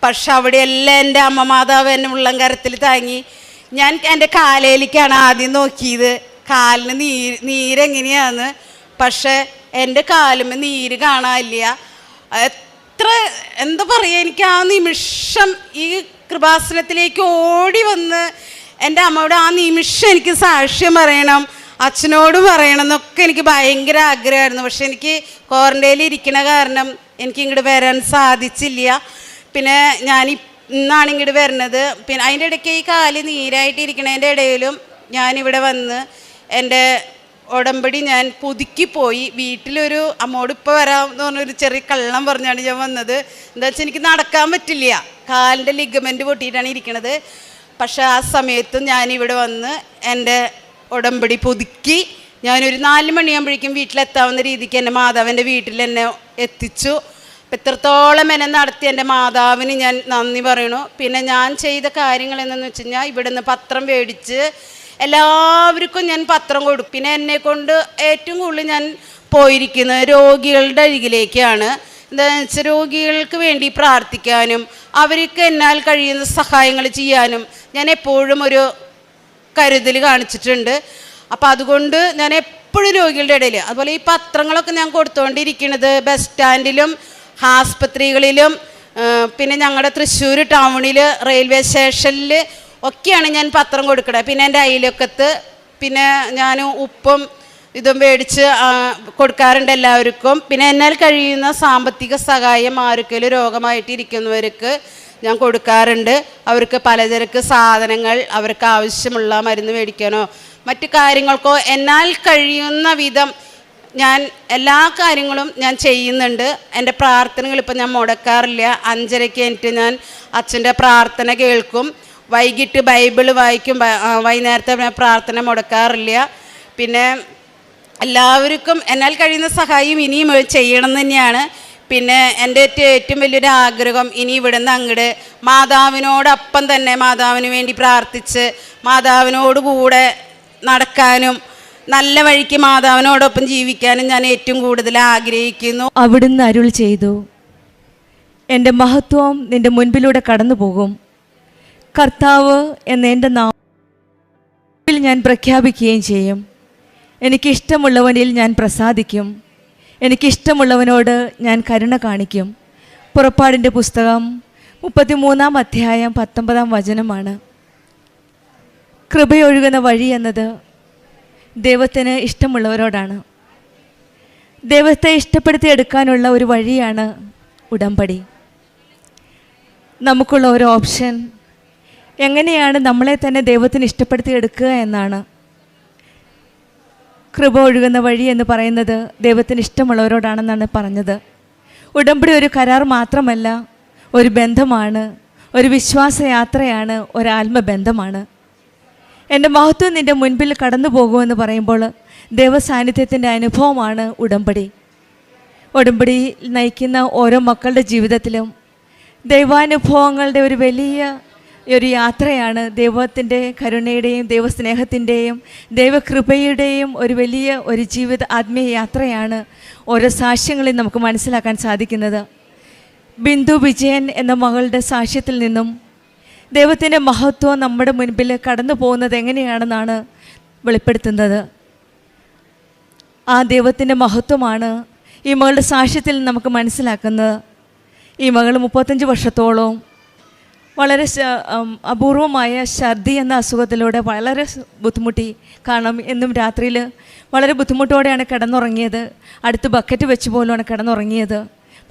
പക്ഷെ അവിടെയെല്ലാം എൻ്റെ അമ്മ മാതാവ് എന്നെ ഉള്ളം കരത്തിൽ താങ്ങി. ഞാൻ എൻ്റെ കാലയിലേക്കാണ് ആദ്യം നോക്കിയത്, കാലിന് നീരെങ്ങനെയാന്ന്. പക്ഷെ എൻ്റെ കാലുമ്മ നീര് കാണാനില്ല. എത്ര എന്താ പറയുക, എനിക്ക് ആ നിമിഷം ഈ കൃപാസനത്തിലേക്ക് ഓടി വന്ന് എൻ്റെ അമ്മയോട് ആ നിമിഷം എനിക്ക് സാക്ഷ്യം പറയണം, അച്ഛനോട് പറയണം എന്നൊക്കെ എനിക്ക് ഭയങ്കര ആഗ്രഹമായിരുന്നു. പക്ഷെ എനിക്ക് ക്വാറൻറ്റൈനിൽ ഇരിക്കണ കാരണം എനിക്ക് ഇങ്ങോട്ട് വരാൻ സാധിച്ചില്ല. പിന്നെ ഞാൻ ഇന്നാണ് ഇങ്ങോട്ട് വരുന്നത്. പിന്നെ അതിൻ്റെ ഇടയ്ക്ക് ഈ കാല് നീരായിട്ടിരിക്കണതിൻ്റെ ഇടയിലും ഞാനിവിടെ വന്ന് എൻ്റെ ഉടമ്പടി ഞാൻ പുതുക്കിപ്പോയി. വീട്ടിലൊരു അമ്മോട് ഇപ്പോൾ വരാമെന്ന് പറഞ്ഞൊരു ചെറിയ കള്ളം പറഞ്ഞാണ് ഞാൻ വന്നത്. എന്താ വെച്ചാൽ എനിക്ക് നടക്കാൻ പറ്റില്ല, കാലിൻ്റെ ലിഗമെൻറ്റ് പൊട്ടിയിട്ടാണ് ഇരിക്കണത്. പക്ഷേ ആ സമയത്തും ഞാനിവിടെ വന്ന് എൻ്റെ ഉടമ്പടി പുതുക്കി ഞാനൊരു 4 മണിയാകുമ്പോഴേക്കും വീട്ടിലെത്താവുന്ന രീതിക്ക് എൻ്റെ മാതാവിൻ്റെ വീട്ടിൽ എന്നെ എത്തിച്ചു. അപ്പം ഇത്രത്തോളം എന്നെ നടത്തി എൻ്റെ മാതാവിന് ഞാൻ നന്ദി പറയണു. പിന്നെ ഞാൻ ചെയ്ത കാര്യങ്ങൾ എന്തെന്ന് വെച്ച് കഴിഞ്ഞാൽ, ഇവിടുന്ന് പത്രം മേടിച്ച് എല്ലാവർക്കും ഞാൻ പത്രം കൊടുക്കും. പിന്നെ എന്നെക്കൊണ്ട് ഏറ്റവും കൂടുതൽ ഞാൻ പോയിരിക്കുന്നത് രോഗികളുടെ അരികിലേക്കാണ്. എന്താണെന്ന് വെച്ചാൽ രോഗികൾക്ക് വേണ്ടി പ്രാർത്ഥിക്കാനും അവർക്ക് എന്നാൽ കഴിയുന്ന സഹായങ്ങൾ ചെയ്യാനും ഞാൻ എപ്പോഴും ഒരു കരുതൽ കാണിച്ചിട്ടുണ്ട്. അപ്പം അതുകൊണ്ട് ഞാൻ എപ്പോഴും രോഗികളുടെ ഇടയിൽ, അതുപോലെ ഈ പത്രങ്ങളൊക്കെ ഞാൻ കൊടുത്തുകൊണ്ടിരിക്കുന്നത് ബസ് സ്റ്റാൻഡിലും ആസ്പത്രികളിലും പിന്നെ ഞങ്ങളുടെ തൃശ്ശൂർ ടൗണിൽ റെയിൽവേ സ്റ്റേഷനിൽ ഒക്കെയാണ് ഞാൻ പത്രം കൊടുക്കണത്. പിന്നെ എൻ്റെ അയൽവക്കത്ത് പിന്നെ ഞാൻ ഉപ്പും ഇതും മേടിച്ച് കൊടുക്കാറുണ്ട് എല്ലാവർക്കും. പിന്നെ എന്നാൽ കഴിയുന്ന സാമ്പത്തിക സഹായം ആർക്കെങ്കിലും രോഗമായിട്ടിരിക്കുന്നവർക്ക് ഞാൻ കൊടുക്കാറുണ്ട്. അവർക്ക് പലചരക്ക് സാധനങ്ങൾ, അവർക്ക് ആവശ്യമുള്ള മരുന്ന് മേടിക്കാനോ മറ്റു കാര്യങ്ങൾക്കോ എന്നാൽ കഴിയുന്ന വിധം ഞാൻ എല്ലാ കാര്യങ്ങളും ഞാൻ ചെയ്യുന്നുണ്ട്. എൻ്റെ പ്രാർത്ഥനകൾ ഇപ്പം ഞാൻ മുടക്കാറില്ല. 5:30 എനിക്ക് ഞാൻ അച്ഛൻ്റെ പ്രാർത്ഥന കേൾക്കും. വൈകിട്ട് ബൈബിൾ വായിക്കും. വൈകുന്നേരത്തെ പ്രാർത്ഥന മുടക്കാറില്ല. പിന്നെ എല്ലാവർക്കും എന്നാൽ കഴിയുന്ന സഹായം ഇനിയും ചെയ്യണം തന്നെയാണ്. പിന്നെ എൻ്റെ ഏറ്റവും വലിയൊരു ആഗ്രഹം, ഇനി ഇവിടുന്ന് അങ്ങോട്ട് മാതാവിനോടൊപ്പം തന്നെ മാതാവിന് വേണ്ടി പ്രാർത്ഥിച്ച് മാതാവിനോട് കൂടെ നടക്കാനും നല്ല വഴിക്ക് മാതാവിനോടൊപ്പം ജീവിക്കാനും ഞാൻ ഏറ്റവും കൂടുതൽ ആഗ്രഹിക്കുന്നു. അവിടുന്ന് അരുൾ ചെയ്തു, എൻ്റെ മഹത്വം നിൻ്റെ മുൻപിലൂടെ കടന്നു പോകും. കർത്താവ് എന്ന എൻ്റെ നാമത്തിൽ ഞാൻ പ്രഖ്യാപിക്കുകയും ചെയ്യും. എനിക്കിഷ്ടമുള്ളവനിൽ ഞാൻ പ്രസാദിക്കും. എനിക്കിഷ്ടമുള്ളവനോട് ഞാൻ കരുണ കാണിക്കും. പുറപ്പാടിൻ്റെ പുസ്തകം 33-ാം അധ്യായം 19-ാം വചനമാണ്. കൃപയൊഴുകുന്ന വഴി എന്നത് ദൈവത്തിന് ഇഷ്ടമുള്ളവരോടാണ്. ദൈവത്തെ ഇഷ്ടപ്പെടുത്തി എടുക്കാനുള്ള ഒരു വഴിയാണ് ഉടമ്പടി. നമുക്കുള്ള ഒരു ഓപ്ഷൻ എങ്ങനെയാണ് നമ്മളെ തന്നെ ദൈവത്തിന് ഇഷ്ടപ്പെടുത്തി എടുക്കുക എന്നാണ്. കൃപ ഒഴുകുന്ന വഴി എന്ന് പറയുന്നത് ദൈവത്തിന് ഇഷ്ടമുള്ളവരോടാണെന്നാണ് പറഞ്ഞത്. ഉടമ്പടി ഒരു കരാർ മാത്രമല്ല, ഒരു ബന്ധമാണ്, ഒരു വിശ്വാസയാത്രയാണ്, ഒരാത്മബന്ധമാണ്. എൻ്റെ മഹത്വം നിൻ്റെ മുൻപിൽ കടന്നു പോകുമെന്ന് പറയുമ്പോൾ ദൈവസാന്നിധ്യത്തിൻ്റെ അനുഭവമാണ് ഉടമ്പടി. ഉടമ്പടി നയിക്കുന്ന ഓരോ മക്കളുടെ ജീവിതത്തിലും ദൈവാനുഭവങ്ങളുടെ ഒരു വലിയ ഒരു യാത്രയാണ്. ദൈവത്തിൻ്റെ കരുണയുടെയും ദൈവസ്നേഹത്തിൻ്റെയും ദൈവകൃപയുടെയും ഒരു വലിയ ഒരു ജീവിത ആത്മീയ യാത്രയാണ് ഓരോ സാക്ഷ്യങ്ങളിൽ നമുക്ക് മനസ്സിലാക്കാൻ സാധിക്കുന്നത്. ബിന്ദു വിജയൻ എന്ന മകളുടെ സാക്ഷ്യത്തിൽ നിന്നും ദൈവത്തിൻ്റെ മഹത്വം നമ്മുടെ മുൻപിൽ കടന്നു പോകുന്നത് എങ്ങനെയാണെന്നാണ് വെളിപ്പെടുത്തുന്നത്. ആ ദൈവത്തിൻ്റെ മഹത്വമാണ് ഈ മകളുടെ സാക്ഷ്യത്തിൽ നമുക്ക് മനസ്സിലാക്കുന്നത്. ഈ മകൾ 35 വർഷത്തോളം വളരെ അപൂർവമായ ഛർദി എന്ന അസുഖത്തിലൂടെ വളരെ ബുദ്ധിമുട്ടി. കാരണം എന്നും രാത്രിയിൽ വളരെ ബുദ്ധിമുട്ടോടെയാണ് കിടന്നുറങ്ങിയത്. അടുത്ത് ബക്കറ്റ് വെച്ച് പോലുമാണ് കിടന്നുറങ്ങിയത്.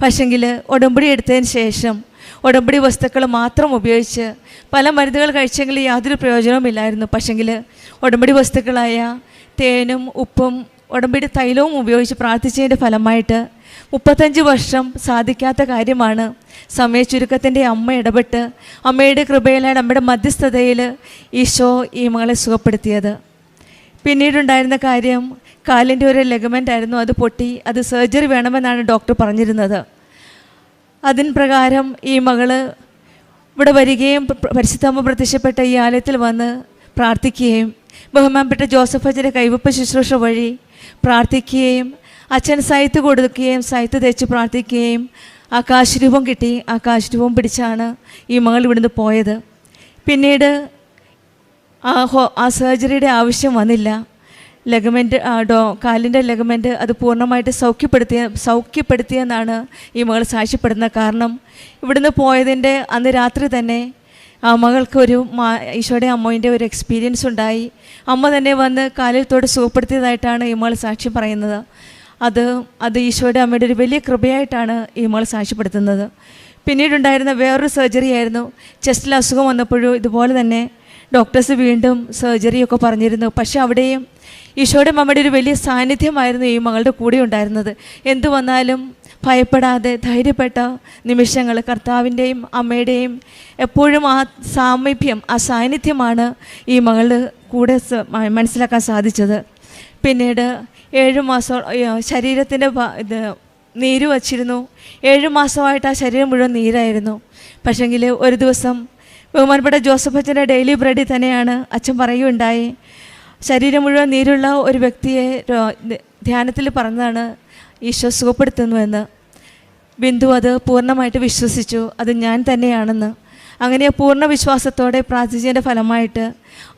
പക്ഷെങ്കിൽ ഉടമ്പടി എടുത്തതിന് ശേഷം ഉടമ്പടി വസ്തുക്കൾ മാത്രം ഉപയോഗിച്ച് പല മരുന്നുകൾ കഴിച്ചെങ്കിൽ യാതൊരു പ്രയോജനവുമില്ലായിരുന്നു. പക്ഷെങ്കിൽ ഉടമ്പടി വസ്തുക്കളായ തേനും ഉപ്പും ഉടമ്പടി തൈലവും ഉപയോഗിച്ച് പ്രാർത്ഥിച്ചതിൻ്റെ ഫലമായിട്ട് 35 വർഷം സാധിക്കാത്ത കാര്യമാണ് സമയച്ചുരുക്കത്തിൻ്റെ അമ്മ ഇടപെട്ട് അമ്മയുടെ കൃപയിലാണ്, അമ്മയുടെ മധ്യസ്ഥതയിൽ ഈശോ ഈ മകളെ സുഖപ്പെടുത്തിയത്. പിന്നീടുണ്ടായിരുന്ന കാര്യം, കാലിൻ്റെ ഒരു ലെഗമെൻ്റ് ആയിരുന്നു, അത് പൊട്ടി, അത് സർജറി വേണമെന്നാണ് ഡോക്ടർ പറഞ്ഞിരുന്നത്. അതിന് പ്രകാരം ഈ മകള് ഇവിടെ വരികയും പരിശുദ്ധമ്മ പ്രത്യക്ഷപ്പെട്ട ഈ ആലയത്തിൽ വന്ന് പ്രാർത്ഥിക്കുകയും ബഹുമാനപ്പെട്ട ജോസഫ് അച്ഛൻ്റെ കൈവപ്പ് ശുശ്രൂഷ വഴി പ്രാർത്ഥിക്കുകയും അച്ഛൻ സൈത്ത് കൊടുക്കുകയും സൈത്ത് തേച്ച് പ്രാർത്ഥിക്കുകയും ആ കാശുരൂപം കിട്ടി. ആ കാശുരൂപം പിടിച്ചാണ് ഈ മകൾ ഇവിടുന്ന് പോയത്. പിന്നീട് ആ സർജറിയുടെ ആവശ്യം വന്നില്ല. ലെഗമെൻറ്റ് കാലിൻ്റെ ലെഗമെൻറ്റ് അത് പൂർണ്ണമായിട്ട് സൗഖ്യപ്പെടുത്തിയെന്നാണ് ഈ മകൾ സാക്ഷ്യപ്പെടുന്നത്. കാരണം ഇവിടുന്ന് പോയതിൻ്റെ അന്ന് രാത്രി തന്നെ ആ മകൾക്ക് ഈശോയുടെ അമ്മേൻ്റെ ഒരു എക്സ്പീരിയൻസ് ഉണ്ടായി. അമ്മ തന്നെ വന്ന് കാലിൽ തൊട്ട് സുഖപ്പെടുത്തിയതായിട്ടാണ് ഈ മകൾ സാക്ഷ്യം പറയുന്നത്. അത് ഈശോയുടെ അമ്മയുടെ ഒരു വലിയ കൃപയായിട്ടാണ് ഈ മകൾ സാക്ഷ്യപ്പെടുത്തുന്നത്. പിന്നീടുണ്ടായിരുന്ന വേറൊരു സർജറി ആയിരുന്നു. ചെസ്റ്റിൽ അസുഖം വന്നപ്പോഴും ഇതുപോലെ തന്നെ ഡോക്ടേഴ്സ് വീണ്ടും സർജറിയൊക്കെ പറഞ്ഞിരുന്നു. പക്ഷെ അവിടെയും ഈശോയുടെ അമ്മയുടെ ഒരു വലിയ സാന്നിധ്യമായിരുന്നു ഈ മകളുടെ കൂടെ ഉണ്ടായിരുന്നത്. എന്തു വന്നാലും ഭയപ്പെടാതെ ധൈര്യപ്പെട്ട നിമിഷങ്ങൾ കർത്താവിൻ്റെയും അമ്മയുടെയും എപ്പോഴും ആ സാമീപ്യം, ആ സാന്നിധ്യമാണ് ഈ മകളുടെ കൂടെ മനസ്സിലാക്കാൻ സാധിച്ചത്. പിന്നീട് 7 മാസം ശരീരത്തിൻ്റെ നീര് വച്ചിരുന്നു. 7 മാസമായിട്ട് ആ ശരീരം മുഴുവൻ നീരായിരുന്നു. പക്ഷെങ്കിൽ ഒരു ദിവസം ബഹുമാനപ്പെട്ട ജോസഫ് അച്ഛൻ്റെ ഡെയിലി ബ്രെഡിൽ തന്നെയാണ് അച്ഛൻ പറയുകയുണ്ടായി, ശരീരം മുഴുവൻ നീരുള്ള ഒരു വ്യക്തിയെ ധ്യാനത്തിൽ പറഞ്ഞതാണ് ഈശോ സുഖപ്പെടുത്തുന്നുവെന്ന്. ബിന്ദു അത് പൂർണ്ണമായിട്ട് വിശ്വസിച്ചു, അത് ഞാൻ തന്നെയാണെന്ന്. അങ്ങനെ പൂർണ്ണ വിശ്വാസത്തോടെ പ്രാർത്ഥിച്ചതിൻ്റെ ഫലമായിട്ട്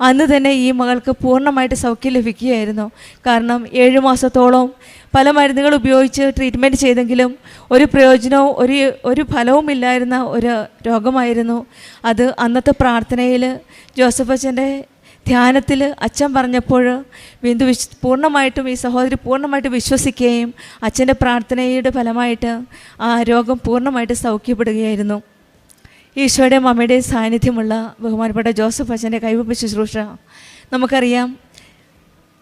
അന്ന് തന്നെ ഈ മകൾക്ക് പൂർണ്ണമായിട്ട് സൗഖ്യം ലഭിക്കുകയായിരുന്നു. കാരണം 7 മാസത്തോളം പല മരുന്നുകൾ ഉപയോഗിച്ച് ട്രീറ്റ്മെൻറ്റ് ചെയ്തെങ്കിലും ഒരു പ്രയോജനവും ഒരു ഫലവും ഇല്ലായിരുന്ന ഒരു രോഗമായിരുന്നു അത്. അന്നത്തെ പ്രാർത്ഥനയിൽ ജോസഫ് അച്ഛൻ്റെ ധ്യാനത്തിൽ അച്ഛൻ പറഞ്ഞപ്പോൾ ബിന്ദു പൂർണ്ണമായിട്ടും ഈ സഹോദരി പൂർണ്ണമായിട്ട് വിശ്വസിക്കുകയും അച്ഛൻ്റെ പ്രാർത്ഥനയുടെ ഫലമായിട്ട് ആ രോഗം പൂർണ്ണമായിട്ട് സൗഖ്യപ്പെടുകയായിരുന്നു. ഈശോയുടെ അമ്മയുടെ സാന്നിധ്യമുള്ള ബഹുമാനപ്പെട്ട ജോസഫ് അച്ഛൻ്റെ കൈവപ്പ് ശുശ്രൂഷ നമുക്കറിയാം.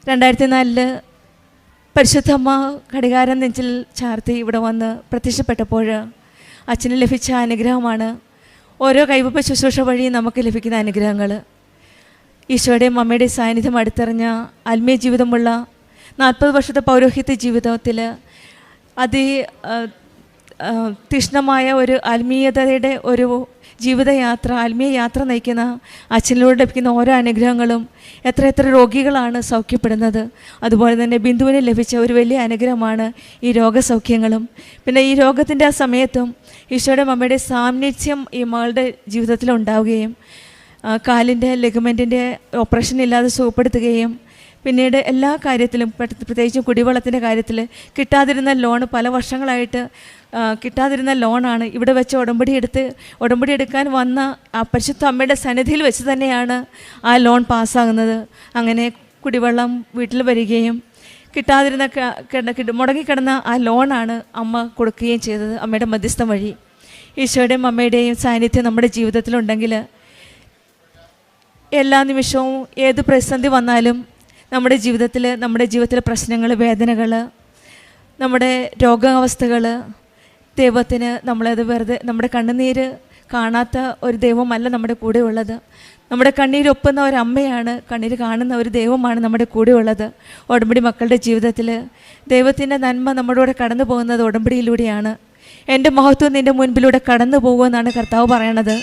2004 പരിശുദ്ധമ്മ ഘടികാരം നെഞ്ചിൽ ചാർത്തി ഇവിടെ വന്ന് പ്രത്യക്ഷപ്പെട്ടപ്പോൾ അച്ഛന് ലഭിച്ച അനുഗ്രഹമാണ് ഓരോ കൈവപ്പ് ശുശ്രൂഷ വഴി നമുക്ക് ലഭിക്കുന്ന അനുഗ്രഹങ്ങൾ. ഈശോയുടെയും അമ്മയുടെയും സാന്നിധ്യം അടുത്തറിഞ്ഞ ആത്മീയ ജീവിതമുള്ള 40 വർഷത്തെ പൗരോഹിത്യ ജീവിതത്തിൽ തീക്ഷ്ണമായ ഒരു ആത്മീയതയുടെ ഒരു ജീവിതയാത്ര, ആത്മീയ യാത്ര നയിക്കുന്ന അച്ഛനിലൂടെ ലഭിക്കുന്ന ഓരോ അനുഗ്രഹങ്ങളും എത്ര രോഗികളാണ് സൗഖ്യപ്പെടുന്നത്. അതുപോലെ തന്നെ ബിന്ദുവിന് ലഭിച്ച ഒരു വലിയ അനുഗ്രഹമാണ് ഈ രോഗസൗഖ്യങ്ങളും. പിന്നെ ഈ രോഗത്തിൻ്റെ ആ സമയത്തും ഈശോയുടെ അമ്മയുടെ സാന്നിധ്യം ഈ മകളുടെ ജീവിതത്തിൽ ഉണ്ടാവുകയും കാലിൻ്റെ ലെഗമെൻറ്റിൻ്റെ ഓപ്പറേഷൻ ഇല്ലാതെ സുഖപ്പെടുത്തുകയും പിന്നീട് എല്ലാ കാര്യത്തിലും പ്രത്യേകിച്ചും കുടിവെള്ളത്തിൻ്റെ കാര്യത്തിൽ കിട്ടാതിരുന്ന ലോൺ പല വർഷങ്ങളായിട്ട് കിട്ടാതിരുന്ന ലോണാണ് ഇവിടെ വെച്ച് ഉടമ്പടി എടുക്കാൻ വന്ന ആ പരിശുദ്ധ അമ്മയുടെ സന്നിധിയിൽ വെച്ച് തന്നെയാണ് ആ ലോൺ പാസ്സാകുന്നത്. അങ്ങനെ കുടിവെള്ളം വീട്ടിൽ വരികയും കിട്ടാതിരുന്ന മുടങ്ങിക്കിടന്ന ആ ലോണാണ് അമ്മ കൊടുക്കുകയും ചെയ്തത് അമ്മയുടെ മധ്യസ്ഥം വഴി. ഈശോയുടെയും അമ്മയുടെയും സാന്നിധ്യം നമ്മുടെ ജീവിതത്തിലുണ്ടെങ്കിൽ എല്ലാ നിമിഷവും ഏത് പ്രതിസന്ധി വന്നാലും നമ്മുടെ ജീവിതത്തിലെ പ്രശ്നങ്ങൾ, വേദനകൾ, നമ്മുടെ രോഗാവസ്ഥകൾ ദൈവത്തിന് നമ്മളത് വെറുതെ നമ്മുടെ കണ്ണുനീര് കാണാത്ത ഒരു ദൈവമല്ല നമ്മുടെ കൂടെ ഉള്ളത്. നമ്മുടെ കണ്ണീരൊപ്പുന്ന ഒരമ്മയാണ്, കണ്ണീര് കാണുന്ന ഒരു ദൈവമാണ് നമ്മുടെ കൂടെ ഉള്ളത്. ഉടമ്പടി മക്കളുടെ ജീവിതത്തിൽ ദൈവത്തിൻ്റെ നന്മ നമ്മുടെ കൂടെ കടന്നു പോകുന്നത് ഉടമ്പടിയിലൂടെയാണ്. എൻ്റെ മഹത്വം നിൻ്റെ മുൻപിലൂടെ കടന്നു പോകുമെന്നാണ് കർത്താവ് പറയണത്.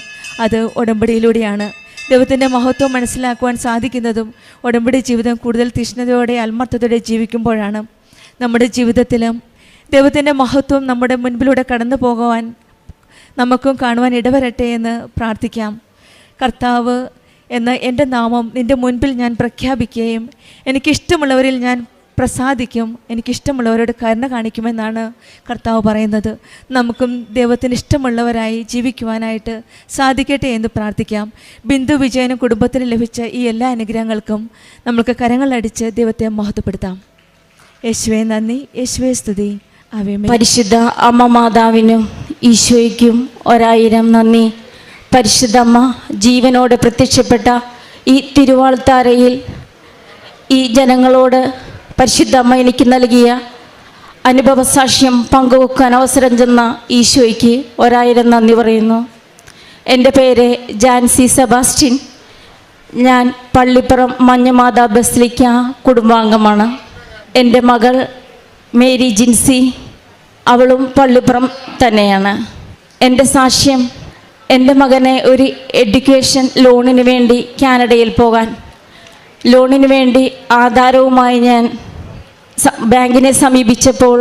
അത് ഉടമ്പടിയിലൂടെയാണ്. ദൈവത്തിൻ്റെ മഹത്വം മനസ്സിലാക്കുവാൻ സാധിക്കുന്നതും ഉടമ്പടി ജീവിതം കൂടുതൽ തീഷ്ണതയോടെ ആത്മാർത്ഥതയോടെ ജീവിക്കുമ്പോഴാണ്. നമ്മുടെ ജീവിതത്തിലും ദൈവത്തിൻ്റെ മഹത്വം നമ്മുടെ മുൻപിലൂടെ കടന്നു പോകുവാൻ നമുക്കും കാണുവാൻ ഇടവരട്ടെ എന്ന് പ്രാർത്ഥിക്കാം. കർത്താവ് എന്ന എൻ്റെ നാമം നിൻ്റെ മുൻപിൽ ഞാൻ പ്രഖ്യാപിക്കുകയും എനിക്കിഷ്ടമുള്ളവരിൽ ഞാൻ പ്രസാദിക്കും, എനിക്കിഷ്ടമുള്ളവരോട് കരുണ കാണിക്കുമെന്നാണ് കർത്താവ് പറയുന്നത്. നമുക്കും ദൈവത്തിന് ഇഷ്ടമുള്ളവരായി ജീവിക്കുവാനായിട്ട് സാധിക്കട്ടെ എന്ന് പ്രാർത്ഥിക്കാം. ബിന്ദു വിജയനും കുടുംബത്തിനും ലഭിച്ച ഈ എല്ലാ അനുഗ്രഹങ്ങൾക്കും നമുക്ക് കരങ്ങളടിച്ച് ദൈവത്തെ മഹത്വപ്പെടുത്താം. യേശുവേ നന്ദി, യേശുവേ സ്തുതി. പരിശുദ്ധ അമ്മ മാതാവിനും ഈശോയ്ക്കും 1000 നന്ദി. പരിശുദ്ധ അമ്മ ജീവനോടെ പ്രത്യക്ഷപ്പെട്ട ഈ തിരുവാൾത്താരയിൽ ഈ ജനങ്ങളോട് പരിശുദ്ധ അമ്മ എനിക്ക് നൽകിയ അനുഭവ സാക്ഷ്യം പങ്കുവെക്കാൻ അവസരം ചെന്ന ഈശോയ്ക്ക് 1000 നന്ദി പറയുന്നു. എൻ്റെ പേര് ജാൻസി സെബാസ്റ്റ്യൻ. ഞാൻ പള്ളിപ്പുറം മഞ്ഞമാതാ ബസിലിക്ക കുടുംബാംഗമാണ്. എൻ്റെ മകൾ മേരി ജിൻസി, അവളും പള്ളിപ്പുറം തന്നെയാണ്. എൻ്റെ സാക്ഷ്യം, എൻ്റെ മകനെ ഒരു എഡ്യൂക്കേഷൻ ലോണിന് വേണ്ടി കാനഡയിൽ പോകാൻ ലോണിന് വേണ്ടി ആധാരവുമായി ഞാൻ ബാങ്കിനെ സമീപിച്ചപ്പോൾ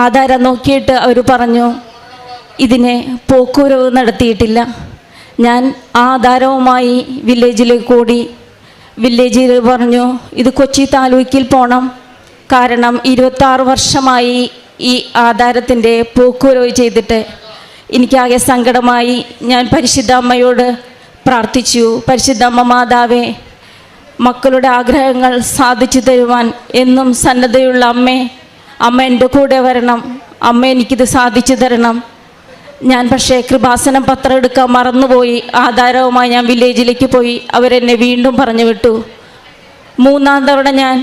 ആധാരം നോക്കിയിട്ട് അവർ പറഞ്ഞു ഇതിനെ പോക്കുവരവ് നടത്തിയിട്ടില്ല. ഞാൻ ആധാരവുമായി വില്ലേജിലേക്ക് ഓടി. വില്ലേജിൽ പറഞ്ഞു ഇത് കൊച്ചി താലൂക്കിൽ പോകണം, കാരണം 26 വർഷമായി ഈ ആധാരത്തിൻ്റെ പോക്കുവരവ് ചെയ്തിട്ട്. എനിക്കാകെ സങ്കടമായി. ഞാൻ പരിശുദ്ധ അമ്മയോട് പ്രാർത്ഥിച്ചു, പരിശുദ്ധ അമ്മ മാതാവേ, മക്കളുടെ ആഗ്രഹങ്ങൾ സാധിച്ചു തരുവാൻ എന്നും സന്നദ്ധയുള്ള അമ്മ എൻ്റെ കൂടെ വരണം, അമ്മ എനിക്കിത് സാധിച്ചു തരണം. ഞാൻ പക്ഷേ കൃപാസനം പത്രം എടുക്കാൻ മറന്നുപോയി. ആധാരവുമായി ഞാൻ വില്ലേജിലേക്ക് പോയി. അവരെന്നെ വീണ്ടും പറഞ്ഞു വിട്ടു. 3-ാം തവണ ഞാൻ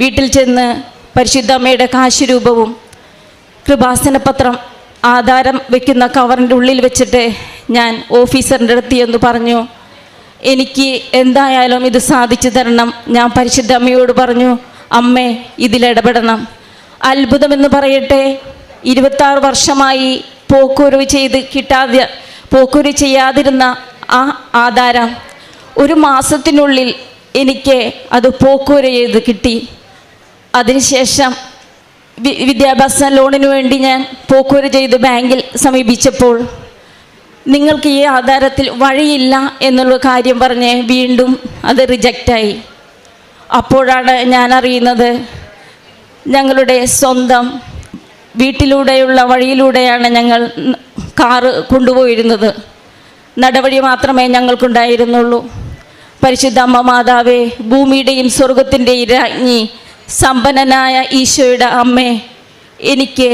വീട്ടിൽ ചെന്ന് പരിശുദ്ധ അമ്മയുടെ കാശുരൂപവും കൃപാസന പത്രം ആധാരം വയ്ക്കുന്ന കവറിൻ്റെ ഉള്ളിൽ വെച്ചിട്ട് ഞാൻ ഓഫീസറിൻ്റെ അടുത്ത് എന്ന് പറഞ്ഞു എനിക്ക് എന്തായാലും ഇത് സാധിച്ചു തരണം. ഞാൻ പരിശുദ്ധ അമ്മയോട് പറഞ്ഞു, അമ്മേ ഇതിലിടപെടണം. അത്ഭുതമെന്ന് പറയട്ടെ, 26 വർഷമായി പോക്കുവരവ് ചെയ്യാതിരുന്ന ആ ആധാരം 1 മാസത്തിനുള്ളിൽ എനിക്ക് അത് പോക്കുവരവ് ചെയ്ത് കിട്ടി. അതിനുശേഷം വിദ്യാഭ്യാസ ലോണിന് വേണ്ടി ഞാൻ പോക്കുവരവ് ചെയ്ത് ബാങ്കിൽ സമീപിച്ചപ്പോൾ നിങ്ങൾക്ക് ഈ ആധാരത്തിൽ വഴിയില്ല എന്നുള്ള കാര്യം പറഞ്ഞ് വീണ്ടും അത് റിജക്റ്റായി. അപ്പോഴാണ് ഞാൻ അറിയുന്നത് ഞങ്ങളുടെ സ്വന്തം വീട്ടിലൂടെയുള്ള വഴിയിലൂടെയാണ് ഞങ്ങൾ കാറ് കൊണ്ടുപോയിരുന്നത്. നടവഴി മാത്രമേ ഞങ്ങൾക്കുണ്ടായിരുന്നുള്ളൂ. പരിശുദ്ധ അമ്മ മാതാവേ, ഭൂമിയുടെയും സ്വർഗത്തിൻ്റെയും രാജ്ഞി, സമ്പന്നനായ ഈശോയുടെ അമ്മേ, എനിക്ക്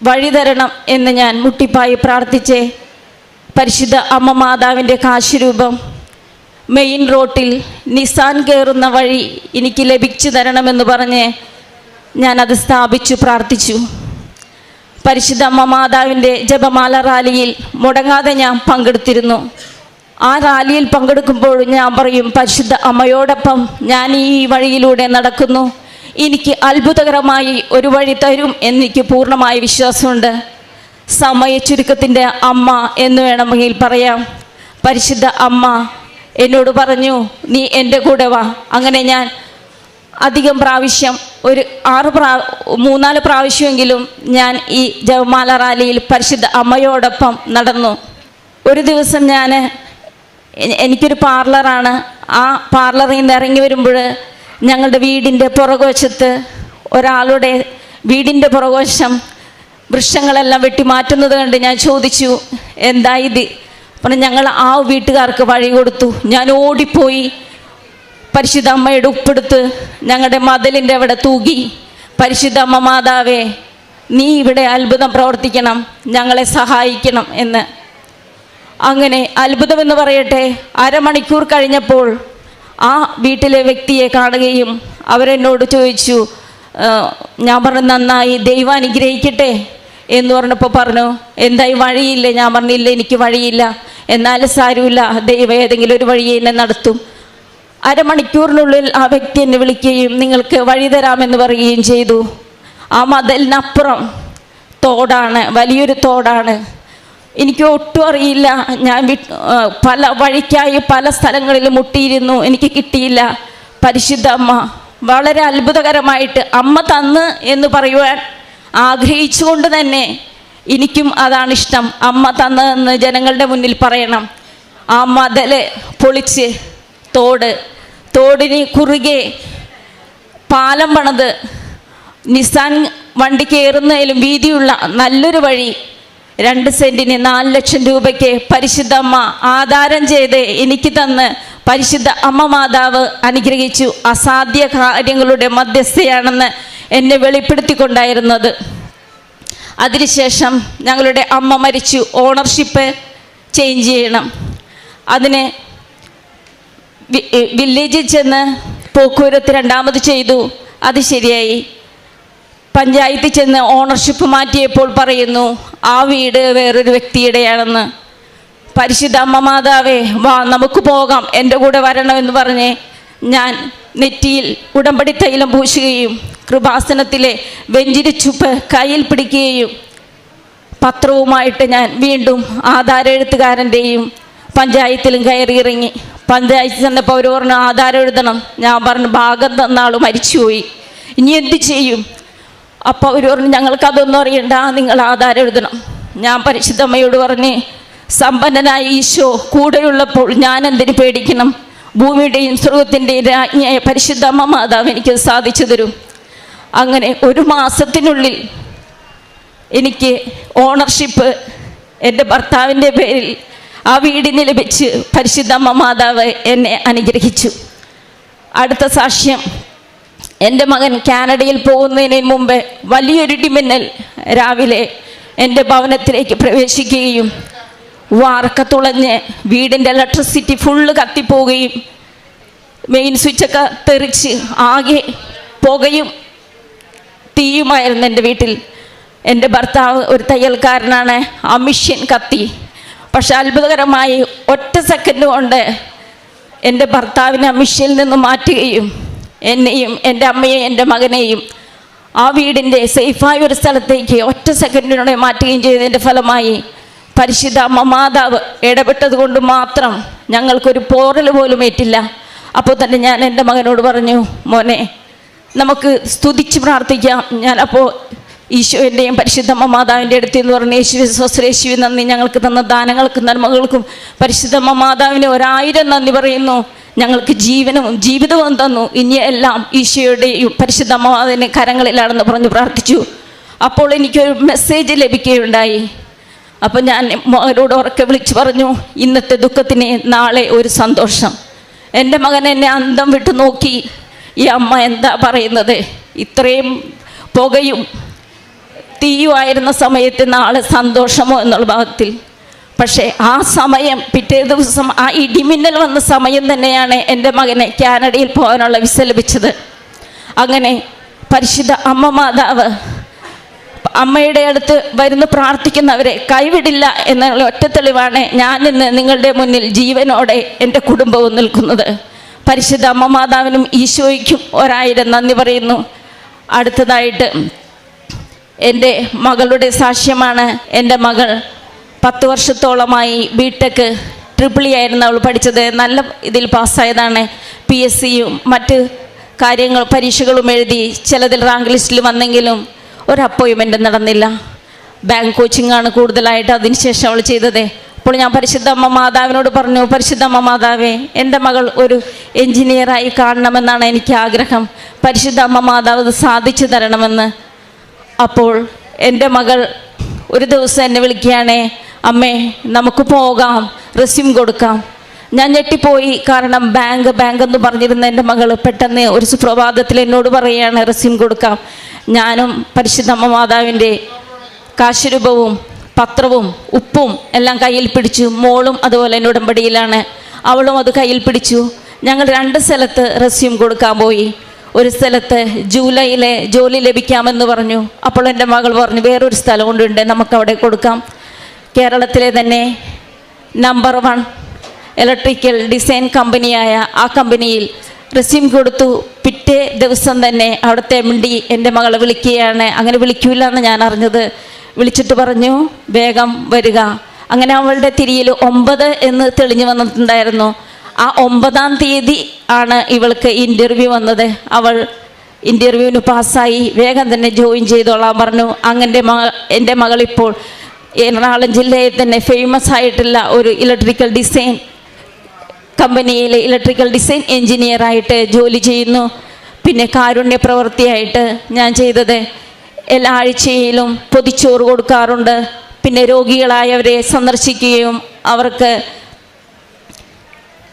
വഴി തരണം എന്ന് ഞാൻ മുട്ടിപ്പായി പ്രാർത്ഥിച്ചേ. പരിശുദ്ധ അമ്മ മാതാവിൻ്റെ കാശുരൂപം മെയിൻ റോട്ടിൽ നിസാൻ കയറുന്ന വഴി എനിക്ക് ലഭിച്ചു തരണമെന്ന് പറഞ്ഞ് ഞാനത് സ്ഥാപിച്ചു പ്രാർത്ഥിച്ചു. പരിശുദ്ധ അമ്മ മാതാവിൻ്റെ ജപമാല റാലിയിൽ മുടങ്ങാതെ ഞാൻ പങ്കെടുത്തിരുന്നു. ആ റാലിയിൽ പങ്കെടുക്കുമ്പോൾ ഞാൻ പറയും, പരിശുദ്ധ അമ്മയോടൊപ്പം ഞാൻ ഈ വഴിയിലൂടെ നടക്കുന്നു, എനിക്ക് അത്ഭുതകരമായി ഒരു വഴി തരും എനിക്ക് പൂർണ്ണമായ വിശ്വാസമുണ്ട്. സമയ ചുരുക്കത്തിൻ്റെ അമ്മ എന്ന് വേണമെങ്കിൽ പറയാം. പരിശുദ്ധ അമ്മ എന്നോട് പറഞ്ഞു, നീ എൻ്റെ കൂടെ വാ. അങ്ങനെ ഞാൻ അധികം പ്രാവശ്യം, ഒരു 3-4 പ്രാവശ്യമെങ്കിലും ഞാൻ ഈ ജപമാല റാലിയിൽ പരിശുദ്ധ അമ്മയോടൊപ്പം നടന്നു. ഒരു ദിവസം എനിക്കൊരു പാർലറാണ്. ആ പാർലറിൽ നിന്ന് ഇറങ്ങി വരുമ്പോൾ ഞങ്ങളുടെ വീടിൻ്റെ പുറകുവശത്ത് ഒരാളുടെ വീടിൻ്റെ പുറകുവശം വൃക്ഷങ്ങളെല്ലാം വെട്ടിമാറ്റുന്നത് കണ്ട് ഞാൻ ചോദിച്ചു, എന്താ ഇത്? അപ്പം ഞങ്ങൾ ആ വീട്ടുകാർക്ക് വഴി കൊടുത്തു. ഞാൻ ഓടിപ്പോയി പരിശുദ്ധ അമ്മയുടെ ഉപ്പെടുത്ത് ഞങ്ങളുടെ മതിലിൻ്റെ അവിടെ തൂകി, പരിശുദ്ധ അമ്മ മാതാവേ, നീ ഇവിടെ അത്ഭുതം പ്രവർത്തിക്കണം, ഞങ്ങളെ സഹായിക്കണം എന്ന്. അങ്ങനെ അത്ഭുതമെന്ന് പറയട്ടെ, അരമണിക്കൂർ കഴിഞ്ഞപ്പോൾ ആ വീട്ടിലെ വ്യക്തിയെ കാണുകയും അവരെന്നോട് ചോദിച്ചു, ഞാൻ പറഞ്ഞു നന്നായി, ദൈവം അനുഗ്രഹിക്കട്ടെ എന്ന് പറഞ്ഞപ്പോൾ പറഞ്ഞു, എന്തായി വഴിയില്ലേ? ഞാൻ പറഞ്ഞില്ല, എനിക്ക് വഴിയില്ല. എന്നാലും സാരമില്ല, ദൈവം ഏതെങ്കിലും ഒരു വഴി എന്നെ നടത്തും. അരമണിക്കൂറിനുള്ളിൽ ആ വ്യക്തി എന്നെ വിളിക്കുകയും നിങ്ങൾക്ക് വഴി തരാമെന്ന് പറയുകയും ചെയ്തു. ആ മതിലിനപ്പുറം തോടാണ്, വലിയൊരു തോടാണ്. എനിക്ക് ഒട്ടും അറിയില്ല. ഞാൻ പല വഴിക്കായി പല സ്ഥലങ്ങളിലും മുട്ടിയിരുന്നു, എനിക്ക് കിട്ടിയില്ല. പരിശുദ്ധ അമ്മ വളരെ അത്ഭുതകരമായിട്ട് അമ്മ തന്ന് എന്ന് പറയുവാൻ ആഗ്രഹിച്ചുകൊണ്ട് തന്നെ എനിക്കും അതാണ് ഇഷ്ടം. അമ്മ തന്നതെന്ന് ജനങ്ങളുടെ മുന്നിൽ പറയണം. ആ മതില് പൊളിച്ച് തോടിന് കുറുകെ പാലം പണിത് നിസാൻ വണ്ടി കയറുന്നതിലും വീതിയുള്ള നല്ലൊരു വഴി 2 സെൻറ്റിന് 4 ലക്ഷം രൂപയ്ക്ക് പരിശുദ്ധ അമ്മ ആധാരം ചെയ്ത് എനിക്ക് തന്ന് പരിശുദ്ധ അമ്മ മാതാവ് അനുഗ്രഹിച്ചു. അസാധ്യ കാര്യങ്ങളുടെ മധ്യസ്ഥയാണെന്ന് എന്നെ വെളിപ്പെടുത്തിക്കൊണ്ടായിരുന്നത്. അതിനുശേഷം ഞങ്ങളുടെ അമ്മ മരിച്ചു. ഓണർഷിപ്പ് ചേഞ്ച് ചെയ്യണം. അതിന് വില്ലേജിൽ ചെന്ന് പോക്കുവരത്ത് 2ാമത് ചെയ്തു. അത് ശരിയായി. പഞ്ചായത്തിൽ ചെന്ന് ഓണർഷിപ്പ് മാറ്റിയപ്പോൾ പറയുന്നു ആ വീട് വേറൊരു വ്യക്തിയുടെയാണെന്ന്. പരിശുദ്ധ അമ്മ മാതാവേ, വാ നമുക്ക് പോകാം, എൻ്റെ കൂടെ വരണമെന്ന് പറഞ്ഞ് ഞാൻ നെറ്റിയിൽ ഉടമ്പടി തൈലം പൂശുകയും കൃപാസനത്തിലെ വെഞ്ചിരിച്ചുപ്പ് കയ്യിൽ പിടിക്കുകയും പത്രവുമായിട്ട് ഞാൻ വീണ്ടും ആധാര എഴുത്തുകാരൻ്റെയും പഞ്ചായത്തിലും കയറിയിറങ്ങി. പഞ്ചായത്തിൽ ചെന്നപ്പോൾ അവർ പറഞ്ഞു ആധാരം എഴുതണം. ഞാൻ പറഞ്ഞു ഭാഗം തന്ന ആൾ മരിച്ചുപോയി, ഇനി എന്ത് ചെയ്യും? അപ്പോൾ അവർ പറഞ്ഞു ഞങ്ങൾക്കതൊന്നും അറിയണ്ട, നിങ്ങൾ ആധാരം എഴുതണം. ഞാൻ പരിശുദ്ധമ്മയോട് പറഞ്ഞ് സമ്പന്നനായ ഈശോ കൂടെയുള്ളപ്പോൾ ഞാൻ എന്തിനു പേടിക്കണം? ഭൂമിയുടെയും സ്വർഗത്തിൻ്റെയും രാജ്ഞിയായ പരിശുദ്ധ അമ്മ മാതാവ് എനിക്ക് സാധിച്ചു തരും. അങ്ങനെ 1 മാസത്തിനുള്ളിൽ എനിക്ക് ഓണർഷിപ്പ് എൻ്റെ ഭർത്താവിൻ്റെ പേരിൽ ആ വീടിന് ലഭിച്ച് പരിശുദ്ധ അമ്മ മാതാവ് എന്നെ അനുഗ്രഹിച്ചു. അടുത്ത സാക്ഷ്യം, എൻ്റെ മകൻ കാനഡയിൽ പോകുന്നതിന് മുമ്പ് വലിയൊരു ഇടിമിന്നൽ രാവിലെ എൻ്റെ ഭവനത്തിലേക്ക് പ്രവേശിക്കുകയും വാർക്ക തുളഞ്ഞ് വീടിൻ്റെ ഇലക്ട്രിസിറ്റി ഫുള്ള് കത്തിപ്പോവുകയും മെയിൻ സ്വിച്ചൊക്കെ തെറിച്ച് ആകെ പുകയും തീയുമായിരുന്നു എൻ്റെ വീട്ടിൽ. എൻ്റെ ഭർത്താവ് ഒരു തയ്യൽക്കാരനാണ്. ആ മിഷ്യൻ കത്തി. പക്ഷെ അത്ഭുതകരമായി 1 സെക്കൻഡ് കൊണ്ട് എൻ്റെ ഭർത്താവിനെ ആ മിഷ്യനിൽ നിന്ന് മാറ്റുകയും എന്നെയും എൻ്റെ അമ്മയെയും എൻ്റെ മകനെയും ആ വീടിൻ്റെ സേഫായ ഒരു സ്ഥലത്തേക്ക് 1 സെക്കൻഡിനോടെ മാറ്റുകയും ചെയ്തതിൻ്റെ ഫലമായി പരിശുദ്ധ അമ്മ മാതാവ് ഇടപെട്ടത് കൊണ്ട് മാത്രം ഞങ്ങൾക്കൊരു പോറൽ പോലും ഏറ്റില്ല. അപ്പോൾ തന്നെ ഞാൻ എൻ്റെ മകനോട് പറഞ്ഞു, മോനെ നമുക്ക് സ്തുതിച്ച് പ്രാർത്ഥിക്കാം. ഞാൻ അപ്പോൾ ഈശോൻ്റെയും പരിശുദ്ധ അമ്മ മാതാവിൻ്റെ അടുത്ത് എന്ന് പറഞ്ഞ് യേശുവേ സ്വസ്ത്ര, യേശുവേ നന്ദി, ഞങ്ങൾക്ക് തന്ന ദാനങ്ങൾക്കും നന്മകൾക്കും പരിശുദ്ധ അമ്മ മാതാവിന് 1000 നന്ദി പറയുന്നു. ഞങ്ങൾക്ക് ജീവനും ജീവിതവും തന്നു. ഇനി എല്ലാം ഈശോയുടെയും പരിശുദ്ധ അമ്മ മാതാവിൻ്റെ കരങ്ങളിലാണെന്ന് പറഞ്ഞ് പ്രാർത്ഥിച്ചു. അപ്പോൾ എനിക്കൊരു മെസ്സേജ് ലഭിക്കുകയുണ്ടായി. അപ്പം ഞാൻ മകനോട് ഉറക്കെ വിളിച്ച് പറഞ്ഞു, ഇന്നത്തെ ദുഃഖത്തിന് നാളെ ഒരു സന്തോഷം. എൻ്റെ മകൻ എന്നെ അന്തം വിട്ട് നോക്കി. ഈ അമ്മ എന്താ പറയുന്നത്? ഇത്രയും പുകയും തീയുമായിരുന്ന സമയത്ത് നാളെ സന്തോഷമോ എന്നുള്ള ഭാഗത്തിൽ. പക്ഷേ ആ സമയം പിറ്റേ ദിവസം ആ ഇടിമിന്നൽ വന്ന സമയം തന്നെയാണ് എൻ്റെ മകനെ കാനഡയിൽ പോകാനുള്ള വിസ ലഭിച്ചത്. അങ്ങനെ പരിശുദ്ധ അമ്മ മാതാവ് അമ്മയുടെ അടുത്ത് വരുന്ന് പ്രാർത്ഥിക്കുന്നവരെ കൈവിടില്ല എന്നുള്ള ഒറ്റ തെളിവാണ് ഞാൻ ഇന്ന് നിങ്ങളുടെ മുന്നിൽ ജീവനോടെ എൻ്റെ കുടുംബവും നിൽക്കുന്നത്. പരിശുദ്ധ അമ്മ മാതാവിനും ഈശോയ്ക്കും 1000 നന്ദി പറയുന്നു. അടുത്തതായിട്ട് എൻ്റെ മകളുടെ സാക്ഷ്യമാണ്. എൻ്റെ മകൾ 10 വർഷത്തോളമായി ബിടെക് ട്രിപ്പിൾ ആയിരുന്നു അവൾ പഠിച്ചത്. നല്ല ഇതിൽ പാസ്സായതാണ്. PSCയും മറ്റ് കാര്യങ്ങൾ പരീക്ഷകളും എഴുതി ചിലതിൽ റാങ്ക് ലിസ്റ്റിൽ വന്നെങ്കിലും ഒരു അപ്പോയിൻമെൻറ്റ് നടന്നില്ല. ബാങ്ക് കോച്ചിങ്ങാണ് കൂടുതലായിട്ട് അതിനുശേഷം അവൾ ചെയ്തത്. അപ്പോൾ ഞാൻ പരിശുദ്ധ അമ്മ മാതാവിനോട് പറഞ്ഞു, പരിശുദ്ധ അമ്മ മാതാവേ, എൻ്റെ മകൾ ഒരു എൻജിനീയറായി കാണണമെന്നാണ് എനിക്ക് ആഗ്രഹം. പരിശുദ്ധ അമ്മ മാതാവ് അത് സാധിച്ചു തരണമെന്ന്. അപ്പോൾ എൻ്റെ മകൾ ഒരു ദിവസം എന്നെ വിളിക്കുകയാണേ, അമ്മേ നമുക്ക് പോകാം, റെസ്യൂം കൊടുക്കാം. ഞാൻ ഞെട്ടിപ്പോയി. കാരണം ബാങ്ക് എന്ന് പറഞ്ഞിരുന്ന എൻ്റെ മകൾ പെട്ടെന്ന് ഒരു സുപ്രഭാതത്തിൽ എന്നോട് പറയുകയാണ് റെസ്യൂം കൊടുക്കാം. ഞാനും പരിശുദ്ധ അമ്മ മാതാവിൻ്റെ കാശുരൂപവും പത്രവും ഉപ്പും എല്ലാം കയ്യിൽ പിടിച്ചു. മോളും അതുപോലെ എൻ്റെ ഉടമ്പടിയിലാണ്, അവളും അത് കയ്യിൽ പിടിച്ചു. ഞങ്ങൾ 2 സ്ഥലത്ത് റെസ്യൂം കൊടുക്കാൻ പോയി. ഒരു സ്ഥലത്ത് ജൂലൈയിലെ ജോലി ലഭിക്കാമെന്ന് പറഞ്ഞു. അപ്പോൾ എൻ്റെ മകൾ പറഞ്ഞു വേറൊരു സ്ഥലം കൊണ്ടുണ്ട്, നമുക്കവിടെ കൊടുക്കാം. കേരളത്തിലെ തന്നെ നമ്പർ 1 ഇലക്ട്രിക്കൽ ഡിസൈൻ കമ്പനിയായ ആ കമ്പനിയിൽ റെസ്യൂം കൊടുത്തു. പിറ്റേ ദിവസം തന്നെ അവിടുത്തെ MD എൻ്റെ മകളെ വിളിക്കുകയാണ്. അങ്ങനെ വിളിക്കില്ല എന്ന് ഞാൻ അറിഞ്ഞത്. വിളിച്ചിട്ട് പറഞ്ഞു വേഗം വരിക, അങ്ങനെ അവളുടെ തിരിയിൽ 9 എന്ന് തെളിഞ്ഞു വന്നിട്ടുണ്ടായിരുന്നു. ആ 9-ാം തീയതി ആണ് ഇവൾക്ക് ഇൻ്റർവ്യൂ വന്നത്. അവൾ ഇൻ്റർവ്യൂവിന് പാസ്സായി, വേഗം തന്നെ ജോയിൻ ചെയ്തോളാൻ പറഞ്ഞു. അങ്ങനെ എൻ്റെ മകളിപ്പോൾ എറണാകുളം ജില്ലയിൽ തന്നെ ഫേമസ് ആയിട്ടുള്ള ഒരു ഇലക്ട്രിക്കൽ ഡിസൈൻ കമ്പനിയിൽ ഇലക്ട്രിക്കൽ ഡിസൈൻ എൻജിനീയറായിട്ട് ജോലി ചെയ്യുന്നു. പിന്നെ കാരുണ്യ പ്രവൃത്തിയായിട്ട് ഞാൻ ചെയ്തത് എല്ലാ ആഴ്ചയിലും പൊതിച്ചോറ് കൊടുക്കാറുണ്ട്. പിന്നെ രോഗികളായവരെ സന്ദർശിക്കുകയും അവർക്ക്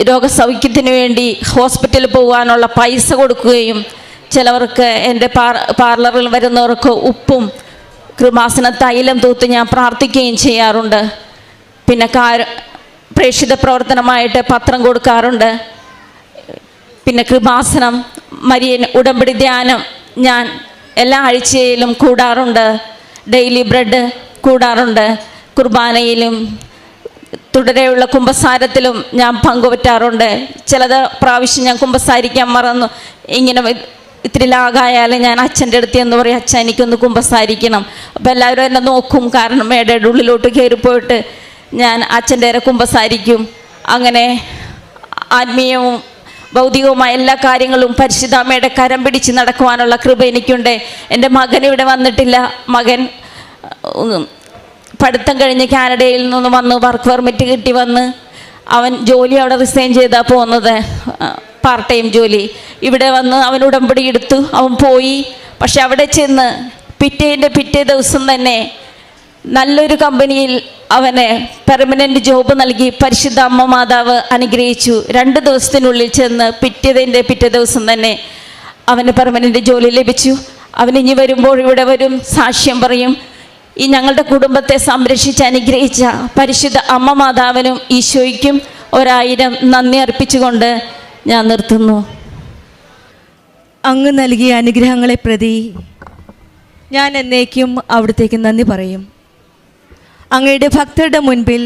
രോഗസൗഖ്യത്തിന് വേണ്ടി ഹോസ്പിറ്റലിൽ പോകാനുള്ള പൈസ കൊടുക്കുകയും ചിലവർക്ക് എൻ്റെ പാർലറിൽ വരുന്നവർക്ക് ഉപ്പും കൃപാസന തൈലം തൂത്ത് ഞാൻ പ്രാർത്ഥിക്കുകയും ചെയ്യാറുണ്ട്. പിന്നെ പ്രേക്ഷിത പ്രവർത്തനമായിട്ട് പത്രം കൊടുക്കാറുണ്ട്. പിന്നെ കൃപാസനം മരിയൻ ഉടമ്പടി ധ്യാനം ഞാൻ എല്ലാ ആഴ്ചയിലും കൂടാറുണ്ട്. Daily bread കൂടാറുണ്ട്. കുർബാനയിലും തുടരെയുള്ള കുമ്പസാരത്തിലും ഞാൻ പങ്കുപറ്റാറുണ്ട്. ചിലത് പ്രാവശ്യം ഞാൻ കുമ്പസാരിക്കാൻ മറന്നു. ഇങ്ങനെ ഇത്തിരി ലാഗായാലും ഞാൻ അച്ഛൻ്റെ അടുത്ത് എന്ന് പറയും, അച്ഛൻ എനിക്കൊന്ന് കുമ്പസാരിക്കണം. അപ്പോൾ എല്ലാവരും എന്നെ നോക്കും, കാരണം മേടയുടെ ഉള്ളിലോട്ട് കയറിപ്പോയിട്ട് ഞാൻ അച്ഛൻ്റെ നേരെ കുമ്പസാരിക്കും. അങ്ങനെ ആത്മീയവും ഭൗതികവുമായ എല്ലാ കാര്യങ്ങളും പരിശുദ്ധാമ്മയുടെ കരം പിടിച്ച് നടക്കുവാനുള്ള കൃപ എനിക്കുണ്ട്. എൻ്റെ മകൻ ഇവിടെ വന്നിട്ടില്ല. മകൻ പഠിത്തം കഴിഞ്ഞ് കാനഡയിൽ നിന്ന് വന്ന് വർക്ക് പെർമിറ്റ് കിട്ടി വന്ന് അവൻ ജോലി അവിടെ റിസൈൻ ചെയ്താൽ പോകുന്നത്, പാർട്ട് ടൈം ജോലി. ഇവിടെ വന്ന് അവൻ ഉടമ്പടി എടുത്തു, അവൻ പോയി. പക്ഷെ അവിടെ ചെന്ന് പിറ്റേ ദിവസം തന്നെ നല്ലൊരു കമ്പനിയിൽ അവന് പെർമനൻ്റ് ജോബ് നൽകി പരിശുദ്ധ അമ്മ മാതാവ് അനുഗ്രഹിച്ചു. 2 ദിവസത്തിനുള്ളിൽ ചെന്ന് പിറ്റേ ദിവസം തന്നെ അവന് പെർമനൻ്റ് ജോലി ലഭിച്ചു. അവൻ ഇനി വരുമ്പോൾ ഇവിടെ വരും, സാക്ഷ്യം പറയും. ഈ ഞങ്ങളുടെ കുടുംബത്തെ സംരക്ഷിച്ച് അനുഗ്രഹിച്ച പരിശുദ്ധ അമ്മ മാതാവിനും ഈശോയ്ക്കും 1000 നന്ദി അർപ്പിച്ചുകൊണ്ട് ഞാൻ നിർത്തുന്നു. അങ്ങ് നൽകിയ അനുഗ്രഹങ്ങളെ പ്രതി ഞാൻ എന്നേക്കും അവിടത്തേക്ക് നന്ദി പറയും. അങ്ങയുടെ ഭക്തരുടെ മുൻപിൽ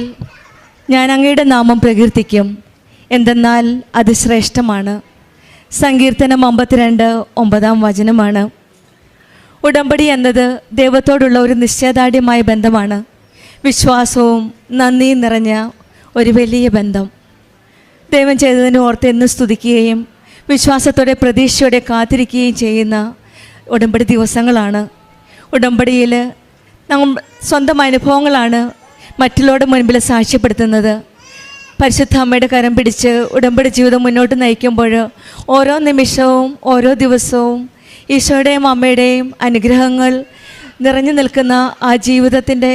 ഞാൻ അങ്ങയുടെ നാമം പ്രകീർത്തിക്കും, എന്തെന്നാൽ അത് ശ്രേഷ്ഠമാണ്. സങ്കീർത്തനം 52:9 ഉടമ്പടി എന്നത് ദൈവത്തോടുള്ള ഒരു നിശ്ചയദാർഢ്യമായ ബന്ധമാണ്. വിശ്വാസവും നന്ദിയും നിറഞ്ഞ ഒരു വലിയ ബന്ധം. ദൈവം ചെയ്തതിന് ഓർത്ത് എന്നും സ്തുതിക്കുകയും വിശ്വാസത്തോടെ പ്രതീക്ഷയോടെ കാത്തിരിക്കുകയും ചെയ്യുന്ന ഉടമ്പടി ദിവസങ്ങളാണ്. ഉടമ്പടിയിൽ നമ്മൾ സ്വന്തം അനുഭവങ്ങളാണ് മറ്റുള്ളവരുടെ മുൻപിൽ സാക്ഷ്യപ്പെടുത്തുന്നത്. പരിശുദ്ധ അമ്മയുടെ കരം പിടിച്ച് ഉടമ്പടി ജീവിതം മുന്നോട്ട് നയിക്കുമ്പോൾ ഓരോ നിമിഷവും ഓരോ ദിവസവും ഈശോയുടെയും അമ്മയുടെയും അനുഗ്രഹങ്ങൾ നിറഞ്ഞു നിൽക്കുന്ന ആ ജീവിതത്തിൻ്റെ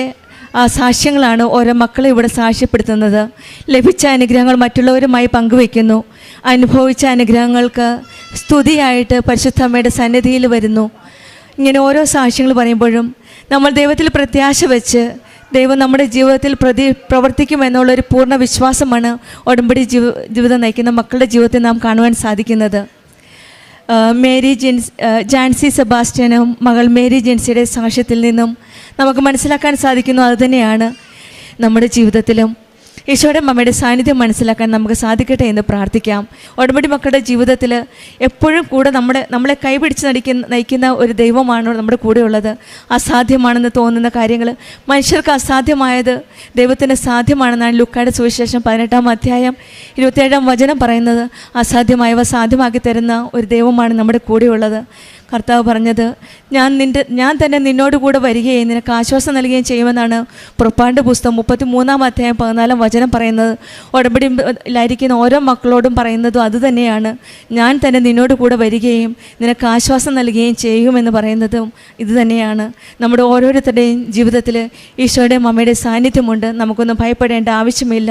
ആ സാക്ഷ്യങ്ങളാണ് ഓരോ മക്കളെ ഇവിടെ സാക്ഷ്യപ്പെടുത്തുന്നത്. ലഭിച്ച അനുഗ്രഹങ്ങൾ മറ്റുള്ളവരുമായി പങ്കുവയ്ക്കുന്നു. അനുഭവിച്ച അനുഗ്രഹങ്ങൾക്ക് സ്തുതിയായിട്ട് പരിശുദ്ധ അമ്മയുടെ സന്നിധിയിൽ വരുന്നു. ഇങ്ങനെ ഓരോ സാക്ഷ്യങ്ങൾ പറയുമ്പോഴും നമ്മൾ ദൈവത്തിൽ പ്രത്യാശ വെച്ച് ദൈവം നമ്മുടെ ജീവിതത്തിൽ പ്രവർത്തിക്കുമെന്നുള്ളൊരു പൂർണ്ണ വിശ്വാസമാണ് ഉടമ്പടി ജീവിതം നയിക്കുന്ന മക്കളുടെ ജീവിതത്തിൽ നാം കാണുവാൻ സാധിക്കുന്നത്. ജാൻസി സെബാസ്റ്റ്യനും മകൾ മേരി ജെൻസിയുടെ സാക്ഷ്യത്തിൽ നിന്നും നമുക്ക് മനസ്സിലാക്കാൻ സാധിക്കുന്നു. അതുതന്നെയാണ് നമ്മുടെ ജീവിതത്തിലും ഈശോയുടെ അമ്മയുടെ സാന്നിധ്യം മനസ്സിലാക്കാൻ നമുക്ക് സാധിക്കട്ടെ എന്ന് പ്രാർത്ഥിക്കാം. ഉടമ്പടി മക്കളുടെ ജീവിതത്തിൽ എപ്പോഴും കൂടെ നമ്മളെ കൈപിടിച്ച് നയിക്കുന്ന ഒരു ദൈവമാണ് നമ്മുടെ കൂടെ ഉള്ളത്. അസാധ്യമാണെന്ന് തോന്നുന്ന കാര്യങ്ങൾ മനുഷ്യർക്ക് അസാധ്യമായത് ദൈവത്തിന് സാധ്യമാണെന്നാണ് ലൂക്കായുടെ സുവിശേഷം 18-ാം അധ്യായം 27-ാം വചനം പറയുന്നത്. അസാധ്യമായവ സാധ്യമാക്കി തരുന്ന ഒരു ദൈവമാണ് നമ്മുടെ കൂടെയുള്ളത്. കർത്താവ് പറഞ്ഞത്, ഞാൻ തന്നെ നിന്നോട് കൂടെ വരികയും നിനക്ക് ആശ്വാസം നൽകുകയും ചെയ്യുമെന്നാണ് പുറപ്പാടിൻ്റെ പുസ്തകം 33-ാം അധ്യായം 14-ാം വചനം പറയുന്നത്. ഉടമ്പടിയിലായിരിക്കുന്ന ഓരോ മക്കളോടും പറയുന്നതും അതുതന്നെയാണ്. ഞാൻ തന്നെ നിന്നോട് കൂടെ വരികയും നിനക്ക് ആശ്വാസം നൽകുകയും ചെയ്യുമെന്ന് പറയുന്നതും ഇതുതന്നെയാണ്. നമ്മുടെ ഓരോരുത്തരുടെയും ജീവിതത്തിൽ ഈശോയുടെയും അമ്മയുടെ സാന്നിധ്യമുണ്ട്. നമുക്കൊന്നും ഭയപ്പെടേണ്ട ആവശ്യമില്ല.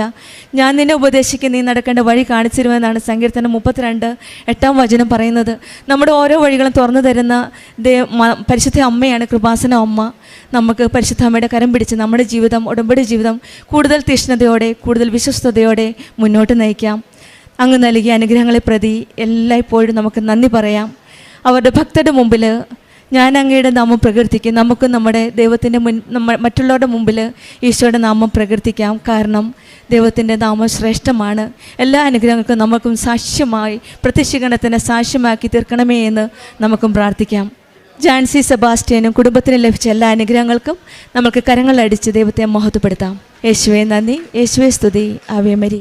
ഞാൻ നിന്നെ ഉപദേശിക്കുന്ന നീ നടക്കേണ്ട വഴി കാണിച്ചിരുമെന്നാണ് സങ്കീർത്തനം 32:8-ാം വചനം പറയുന്നത്. നമ്മുടെ ഓരോ വഴികളും തുറന്നു തരുന്ന പരിശുദ്ധ അമ്മയാണ് കൃപാസന അമ്മ. നമുക്ക് പരിശുദ്ധ അമ്മയുടെ കരം പിടിച്ച് നമ്മുടെ ജീവിതം, ഉടമ്പടി ജീവിതം കൂടുതൽ തീഷ്ണതയോടെ കൂടുതൽ വിശ്വസ്തയോടെ മുന്നോട്ട് നയിക്കാം. അങ്ങ് നൽകിയ അനുഗ്രഹങ്ങളെ പ്രതി എല്ലായ്പ്പോഴും നമുക്ക് നന്ദി പറയാം. അവരുടെ ഭക്തരുടെ മുമ്പിൽ ഞാൻ അങ്ങയുടെ നാമം പ്രകീർത്തിക്കും. നമുക്ക് നമ്മുടെ ദൈവത്തിൻ്റെ മറ്റുള്ളവരുടെ മുമ്പിൽ ഈശോയുടെ നാമം പ്രകീർത്തിക്കാം. കാരണം ദൈവത്തിൻ്റെ നാമം ശ്രേഷ്ഠമാണ്. എല്ലാ അനുഗ്രഹങ്ങൾക്കും നമുക്കും സാക്ഷ്യമായി പ്രത്യക്ഷീകരണത്തിന് സാക്ഷ്യമാക്കി തീർക്കണമേ എന്ന് നമുക്കും പ്രാർത്ഥിക്കാം. ജാൻസി സെബാസ്റ്റ്യനും കുടുംബത്തിന് ലഭിച്ച എല്ലാ അനുഗ്രഹങ്ങൾക്കും നമുക്ക് കരങ്ങളടിച്ച് ദൈവത്തെ മഹത്വപ്പെടുത്താം. യേശുവേ നന്ദി, യേശുവേ സ്തുതി, ആവേ മരി.